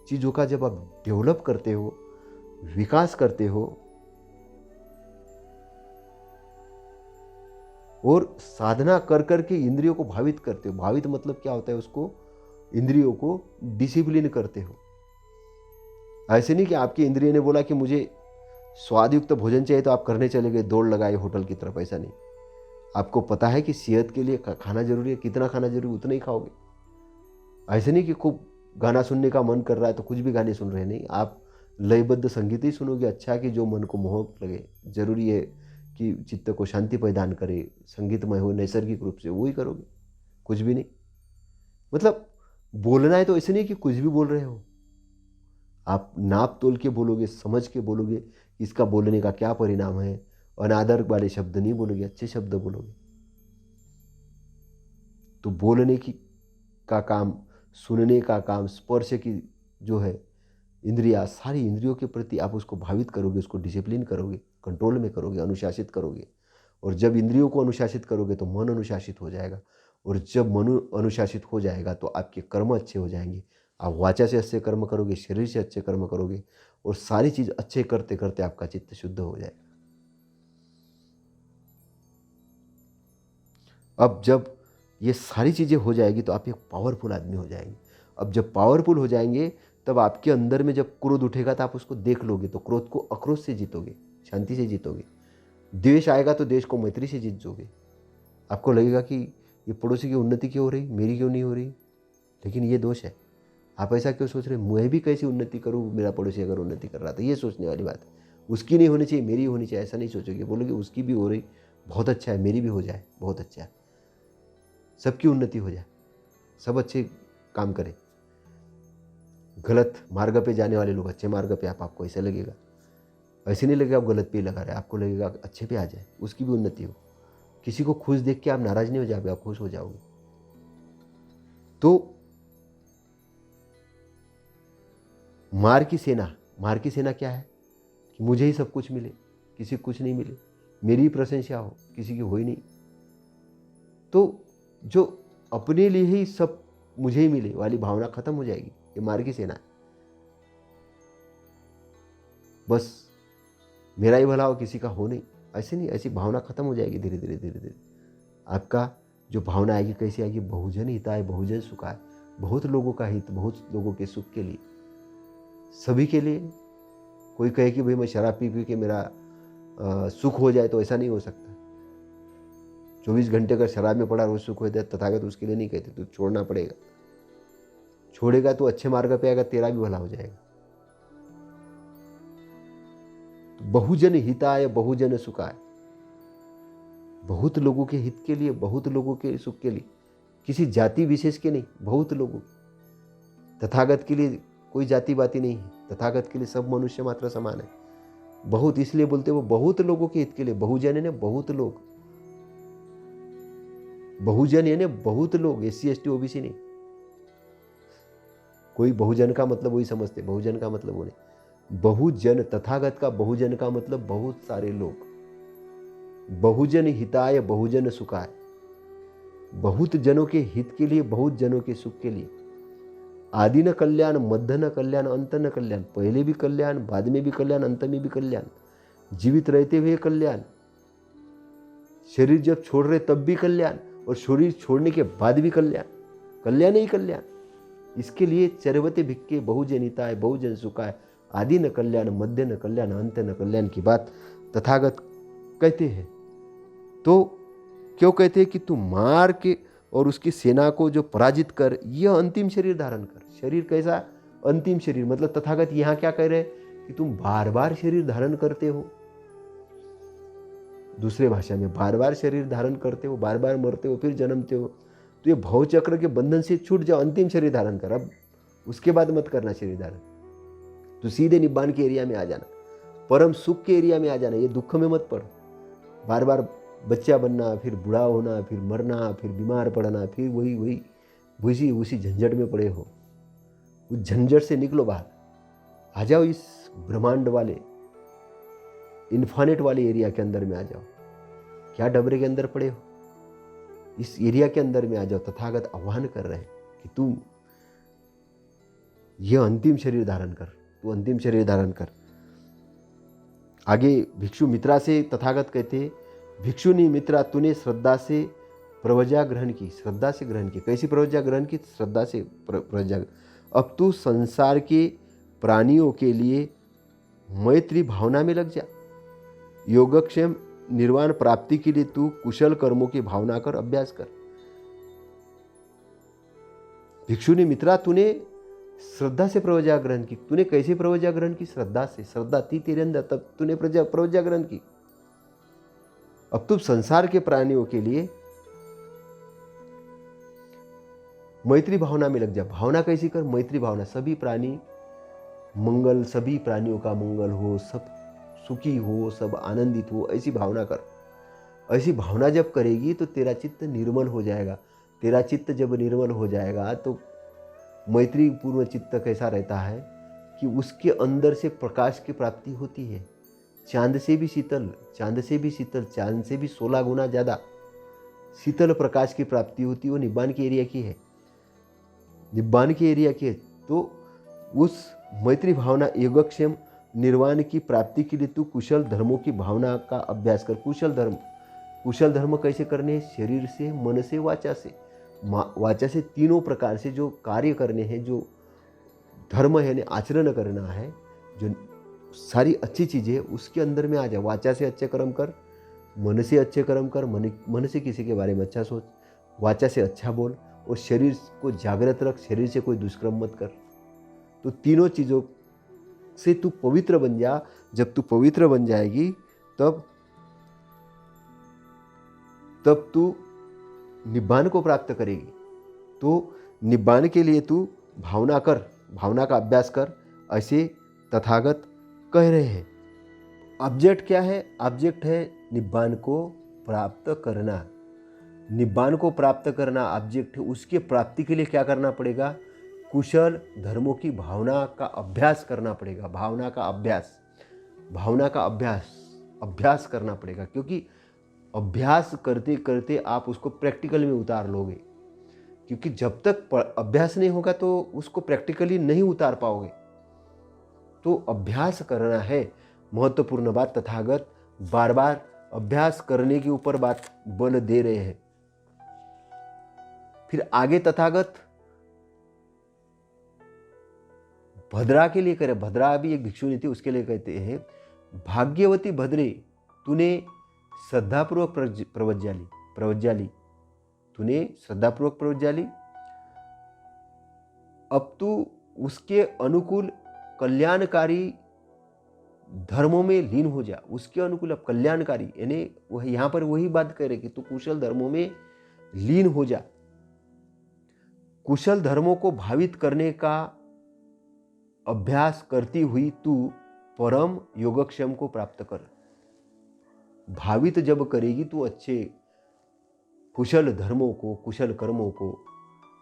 चीजों का जब आप डेवलप करते हो, विकास करते हो, और साधना कर करके इंद्रियों को भावित करते हो। भावित मतलब क्या होता है, उसको इंद्रियों को डिसिप्लिन करते हो। ऐसे नहीं कि आपकी इंद्रिय ने बोला कि मुझे स्वादयुक्त भोजन चाहिए तो आप करने चले गए, दौड़ लगाए होटल की तरफ। ऐसा नहीं। आपको पता है कि सेहत के लिए खाना जरूरी है, कितना खाना जरूरी है उतना ही खाओगे। ऐसे नहीं कि खूब गाना सुनने का मन कर रहा है तो कुछ भी गाने सुन रहे, नहीं। आप लयबद्ध संगीत ही सुनोगे, अच्छा कि जो मन को मोहक लगे। जरूरी है कि चित्त को शांति प्रदान करे, संगीतमय हो, नैसर्गिक रूप से, वही करोगे, कुछ भी नहीं। मतलब बोलना है तो ऐसे नहीं कि कुछ भी बोल रहे हो। आप नाप तोल के बोलोगे, समझ के बोलोगे, इसका बोलने का क्या परिणाम है। अनादर वाले शब्द नहीं बोलोगे, अच्छे शब्द बोलोगे। तो बोलने की का काम, सुनने का काम, स्पर्श की जो है इंद्रिया, सारी इंद्रियों के प्रति आप उसको भावित करोगे, उसको डिसिप्लिन करोगे, कंट्रोल में करोगे, अनुशासित करोगे। और जब इंद्रियों को अनुशासित करोगे तो मन अनुशासित हो जाएगा। और जब मन अनुशासित हो जाएगा तो आपके कर्म अच्छे हो जाएंगे। आप वाचा से अच्छे कर्म करोगे, शरीर से अच्छे कर्म करोगे, और सारी चीज अच्छे करते करते आपका चित्त शुद्ध हो जाएगा। अब जब ये सारी चीजें हो जाएगी तो आप एक पावरफुल आदमी हो जाएंगे। अब जब पावरफुल हो जाएंगे तब आपके अंदर में जब क्रोध उठेगा तो आप उसको देख लोगे, तो क्रोध को अक्रोध से जीतोगे, शांति से जीतोगे। द्वेष आएगा तो देश को मैत्री से जीत जोगे। आपको लगेगा कि ये पड़ोसी की उन्नति क्यों हो रही, मेरी क्यों नहीं हो रही, लेकिन ये दोष है। आप ऐसा क्यों सोच रहे, मैं भी कैसी उन्नति करूँ, मेरा पड़ोसी अगर उन्नति कर रहा था। ये सोचने वाली बात है। उसकी नहीं होनी चाहिए, मेरी होनी चाहिए, ऐसा नहीं सोचोगे। बोलोगे उसकी भी हो रही, बहुत अच्छा है, मेरी भी हो जाए, बहुत अच्छा है, सबकी उन्नति हो जाए, सब अच्छे काम करें। गलत मार्ग पे जाने वाले लोग अच्छे मार्ग पे, आपको ऐसा लगेगा। ऐसे नहीं लगेगा आप गलत पे ही लगा रहे, आपको लगेगा अच्छे पे आ जाए, उसकी भी उन्नति हो। किसी को खुश देख के आप नाराज नहीं हो जाओगे, आप खुश हो जाओगे। तो मार की सेना क्या है कि मुझे ही सब कुछ मिले, किसी को कुछ नहीं मिले, मेरी ही प्रशंसा हो, किसी की हो ही नहीं। तो जो अपने लिए ही सब मुझे ही मिले वाली भावना खत्म हो जाएगी। ये मार की सेना है। बस मेरा ही भला हो, किसी का हो नहीं, ऐसे नहीं। ऐसी भावना खत्म हो जाएगी धीरे धीरे। आपका जो भावना आएगी कैसी आएगी, बहुजन हिताय बहुजन सुखाय, बहुत लोगों का हित, बहुत लोगों के सुख के लिए, सभी के लिए। कोई कहे कि भाई मैं शराब पी के मेरा सुख हो जाए, तो ऐसा नहीं हो सकता। 24 घंटे अगर शराब में पड़ा रोज सुख हो जाए, तथागत उसके लिए नहीं कहते, तो छोड़ना पड़ेगा। छोड़ेगा तो अच्छे मार्ग पे आएगा, तेरा भी भला हो जाएगा। तो बहुजन हिताय बहुजन सुखाय, बहुत लोगों के हित के लिए, बहुत लोगों के सुख के लिए, किसी जाति विशेष के नहीं, बहुत लोगों। तथागत के लिए कोई जाति बाती नहीं है, तथागत के लिए सब मनुष्य मात्र समान है। बहुत इसलिए बोलते वो बहुत लोगों के हित के लिए। बहुजन यानी बहुत लोग, बहुजन यानी बहुत लोग, SC ST OBC नहीं। कोई बहुजन का मतलब वही समझते, बहुजन का मतलब वो नहीं। बहुजन, तथागत का बहुजन का मतलब बहुत सारे लोग। बहुजन हिताय बहुजन सुखाय, बहुत जनों के हित के लिए, बहुत जनों के सुख के लिए। आदि न कल्याण, मध्य न कल्याण, अंत न कल्याण। पहले भी कल्याण, बाद में भी कल्याण, अंत में भी कल्याण। जीवित रहते हुए कल्याण, शरीर जब छोड़ रहे तब भी कल्याण, और शरीर छोड़ने के बाद भी कल्याण। कल्याण ही कल्याण। इसके लिए चरवते भिक्के बहुजनिताय बहुजन सुखाय, आदि न कल्याण, मध्य न कल्याण, अंत न कल्याण की बात तथागत कहते हैं। तो क्यों कहते हैं कि तू मार के और उसकी सेना को जो पराजित कर, यह अंतिम शरीर धारण कर। शरीर कैसा? अंतिम शरीर। मतलब तथागत यहां क्या कह रहे हैं कि तुम बार बार शरीर धारण करते हो। दूसरे भाषा में बार बार शरीर धारण करते हो, बार बार मरते हो, फिर जन्मते हो। तो ये भव चक्र के बंधन से छूट जाओ, अंतिम शरीर धारण कर। अब उसके बाद मत करना शरीर धारण, तो सीधे निब्बान के एरिया में आ जाना, परम सुख के एरिया में आ जाना। ये दुख में मत पड़। बार बार बच्चा बनना, फिर बूढ़ा होना, फिर मरना, फिर बीमार पड़ना, फिर वही उसी झंझट में पड़े हो। उस झंझट से निकलो बाहर, आ जाओ इस ब्रह्मांड वाले, इन्फानेट वाले एरिया के अंदर में आ जाओ। क्या डबरे के अंदर पड़े हो? इस एरिया के अंदर में आ जाओ। तथागत आह्वान कर रहे हैं कि तुम यह अंतिम शरीर धारण कर, तू अंतिम शरीर धारण कर। आगे भिक्षु मित्रा से तथागत कहते, भिक्षुनी मित्रा तूने श्रद्धा से प्रवज्ञा ग्रहण की। श्रद्धा से ग्रहण की। कैसी प्रवज्ञा ग्रहण की? श्रद्धा से प्रवज्ञा। अब तू संसार के प्राणियों के लिए मैत्री भावना में लग जा। योगक्षेम निर्वाण प्राप्ति के लिए तू कुशल कर्मों की भावना कर, अभ्यास कर। भिक्षुनी मित्रा तूने श्रद्धा से प्रवज्ञा ग्रहण की। तूने कैसे प्रवज्ञा ग्रहण की? श्रद्धा से। श्रद्धा थी तेरे अंदर, तब तूने प्रवज्ञा ग्रहण की। अब तुम संसार के प्राणियों के लिए मैत्री भावना में लग जा। भावना कैसी कर? मैत्री भावना। सभी प्राणी मंगल, सभी प्राणियों का मंगल हो, सब सुखी हो, सब आनंदित हो, ऐसी भावना कर। ऐसी भावना जब करेगी तो तेरा चित्त निर्मल हो जाएगा। तेरा चित्त जब निर्मल हो जाएगा तो मैत्री पूर्व चित्त कैसा रहता है कि उसके अंदर से प्रकाश की प्राप्ति होती है। चांद से भी शीतल, चांद से भी शीतल, चांद से भी 16 गुना ज़्यादा शीतल प्रकाश की प्राप्ति होती है। वो निब्बान के एरिया की है, निब्बान के एरिया की है। तो उस मैत्री भावना, योगक्षेम निर्वाण की प्राप्ति के लिए तू कुशल धर्मों की भावना का अभ्यास कर। कुशल धर्म कैसे करने? शरीर से, मन से, वाचा से। वाचा से तीनों प्रकार से जो कार्य करने हैं, जो धर्म है, आचरण करना है, जो सारी अच्छी चीज़ें उसके अंदर में आ जा। वाचा से अच्छे कर्म कर, मन से अच्छे कर्म कर, मन से किसी के बारे में अच्छा सोच, वाचा से अच्छा बोल, और शरीर को जागृत रख, शरीर से कोई दुष्कर्म मत कर। तो तीनों चीज़ों से तू पवित्र बन जा। जब तू पवित्र बन जाएगी तब तू निब्बान को प्राप्त करेगी। तो निब्बान के लिए तू भावना कर, भावना का अभ्यास कर, ऐसे तथागत कह रहे हैं। ऑब्जेक्ट क्या है? ऑब्जेक्ट है निब्बान को प्राप्त करना। निब्बान को प्राप्त करना ऑब्जेक्ट है। उसके प्राप्ति के लिए क्या करना पड़ेगा? कुशल धर्मों की भावना का अभ्यास करना पड़ेगा। भावना का अभ्यास करना पड़ेगा, क्योंकि अभ्यास करते करते आप उसको प्रैक्टिकल में उतार लोगे। क्योंकि जब तक अभ्यास नहीं होगा तो उसको प्रैक्टिकली नहीं उतार पाओगे। तो अभ्यास करना है महत्वपूर्ण बात। तथागत बार बार अभ्यास करने के ऊपर बात बल दे रहे हैं। फिर आगे तथागत भद्रा के लिए करे। भद्रा भी एक भिक्षुणी थी, उसके लिए कहते हैं, भाग्यवती भद्रे तूने श्रद्धापूर्वक प्रवज्ञा ली। तूने श्रद्धापूर्वक प्रवज्ञा ली। अब तू उसके अनुकूल कल्याणकारी धर्मों में लीन हो जा। उसके अनुकूल अब कल्याणकारी, यानी वह यहां पर वही बात कह रहे कि तू कुशल धर्मों में लीन हो जा। कुशल धर्मों को भावित करने का अभ्यास करती हुई तू परम योगक्षेम को प्राप्त कर। भावित जब करेगी तू अच्छे कुशल धर्मों को, कुशल कर्मों को,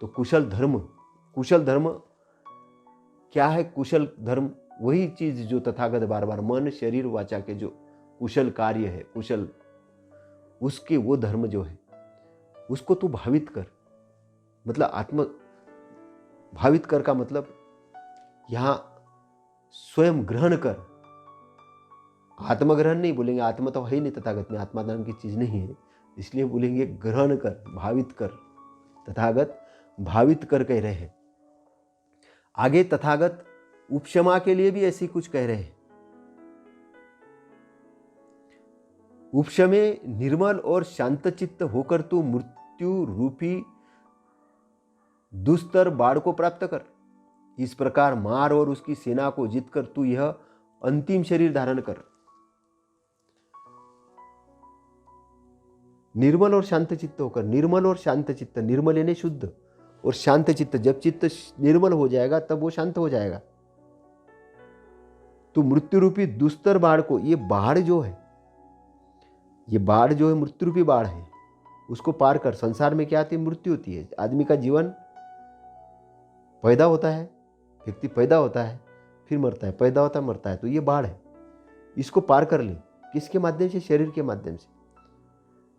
तो कुशल धर्म क्या है? कुशल धर्म वही चीज जो तथागत बार बार मन शरीर वाचा के जो कुशल कार्य है, कुशल उसके वो धर्म जो है उसको तू भावित कर। मतलब आत्म भावित कर का मतलब यहां स्वयं ग्रहण कर। आत्मग्रहण नहीं बोलेंगे, आत्मा तो है ही नहीं तथागत में, आत्मा नाम की चीज नहीं है, इसलिए बोलेंगे ग्रहण कर, भावित कर। तथागत भावित कर कह रहे हैं। आगे तथागत उपशमा के लिए भी ऐसी कुछ कह रहे हैं। उपशमे निर्मल और शांतचित्त होकर तू मृत्यु रूपी दुस्तर बाढ़ को प्राप्त कर। इस प्रकार मार और उसकी सेना को जीतकर तू यह अंतिम शरीर धारण कर। निर्मल और शांत चित्त होकर, निर्मल और शांत चित्त, निर्मल यानी शुद्ध और शांत चित्त, जब चित्त निर्मल हो जाएगा तब वो शांत हो जाएगा। तो मृत्यु रूपी दुस्तर बाढ़ को, ये बाढ़ जो है, ये बाढ़ जो है मृत्यु रूपी बाढ़ है, उसको पार कर। संसार में क्या आती है? मृत्यु होती है। आदमी का जीवन पैदा होता है, व्यक्ति पैदा होता है फिर मरता है, पैदा होता है मरता है, तो ये बाढ़ है, इसको पार कर ले। किसके माध्यम से? शरीर के माध्यम से।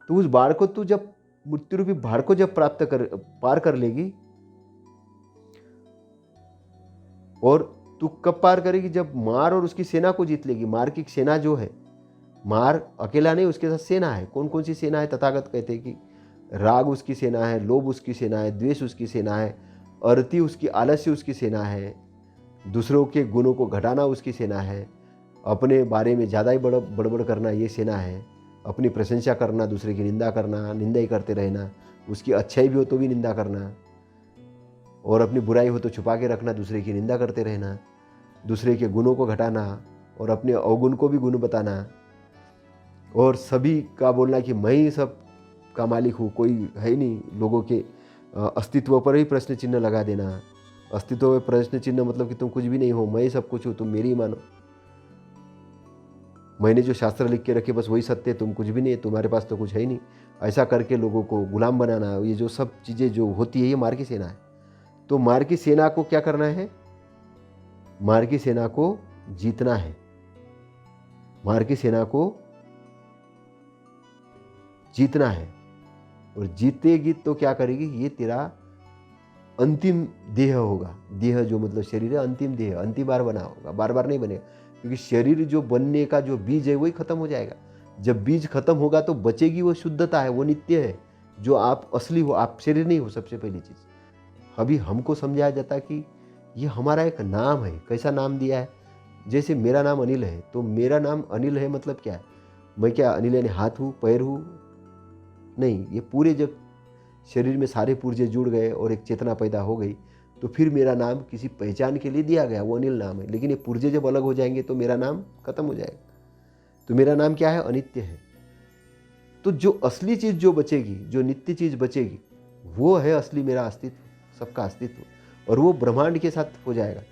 तो उस बाढ़ को तू जब मृत्यु रूपी बाढ़ को जब पार कर लेगी, और तू कब पार करेगी? जब मार और उसकी सेना को जीत लेगी। मार की सेना जो है, मार अकेला नहीं, उसके साथ सेना है। कौन कौन सी सेना है? तथागत कहते हैं कि राग उसकी सेना है, लोभ उसकी सेना है, द्वेष उसकी सेना है, अरति उसकी, आलस्य उसकी सेना है, दूसरों के गुणों को घटाना उसकी सेना है, अपने बारे में ज़्यादा ही बड़बड़ करना ये सेना है, अपनी प्रशंसा करना, दूसरे की निंदा करना, निंदा ही करते रहना, उसकी अच्छाई भी हो तो भी निंदा करना, और अपनी बुराई हो तो छुपा के रखना, दूसरे की निंदा करते रहना, दूसरे के गुणों को घटाना और अपने अवगुण को भी गुण बताना, और सभी का बोलना कि मैं ही सब का मालिक हूँ, कोई है ही नहीं, लोगों के अस्तित्व पर ही प्रश्न चिन्ह लगा देना। अस्तित्व में प्रश्न चिन्ह मतलब कि तुम कुछ भी नहीं हो, मैं ही सब कुछ हूँ, तुम मेरी ही मानो, मैंने जो शास्त्र लिख के रखे बस वही सत्य है, तुम कुछ भी नहीं है, तुम्हारे पास तो कुछ है ही नहीं, ऐसा करके लोगों को गुलाम बनाना, ये जो सब चीज़ें जो होती है ये मार की सेना है। तो मार की सेना को क्या करना है? मार की सेना को जीतना है। मार की सेना को जीतना है, और जीतेगी तो क्या करेगी? ये तेरा अंतिम देह होगा। देह जो मतलब शरीर है, अंतिम देह, अंतिम बार बना होगा, बार बार नहीं बनेगा, क्योंकि शरीर जो बनने का जो बीज है वही खत्म हो जाएगा। जब बीज खत्म होगा तो बचेगी वो शुद्धता है, वो नित्य है, जो आप असली हो, आप शरीर नहीं हो। सबसे पहली चीज अभी हमको समझाया जाता कि ये हमारा एक नाम है। कैसा नाम दिया है? जैसे मेरा नाम अनिल है, तो मेरा नाम अनिल है मतलब क्या है? मैं क्या अनिल यानी हाथ हूँ, पैर हूँ? नहीं, ये पूरे जब शरीर में सारे पुर्जे जुड़ गए और एक चेतना पैदा हो गई तो फिर मेरा नाम किसी पहचान के लिए दिया गया, वो अनिल नाम है। लेकिन ये पुर्जे जब अलग हो जाएंगे तो मेरा नाम खत्म हो जाएगा। तो मेरा नाम क्या है? अनित्य है। तो जो असली चीज जो बचेगी, जो नित्य चीज बचेगी, वो है असली मेरा अस्तित्व, सबका अस्तित्व, और वो ब्रह्मांड के साथ हो जाएगा।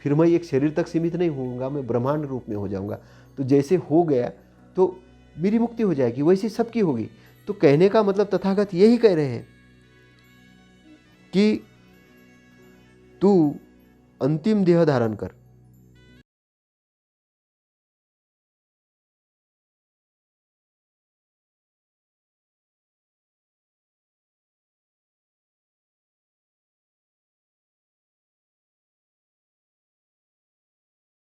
फिर मैं एक शरीर तक सीमित नहीं होऊंगा, मैं ब्रह्मांड रूप में हो जाऊंगा। तो जैसे हो गया तो मेरी मुक्ति हो जाएगी, वैसे सबकी होगी। तो कहने का मतलब तथागत यही कह रहे हैं कि तू अंतिम देह धारण कर।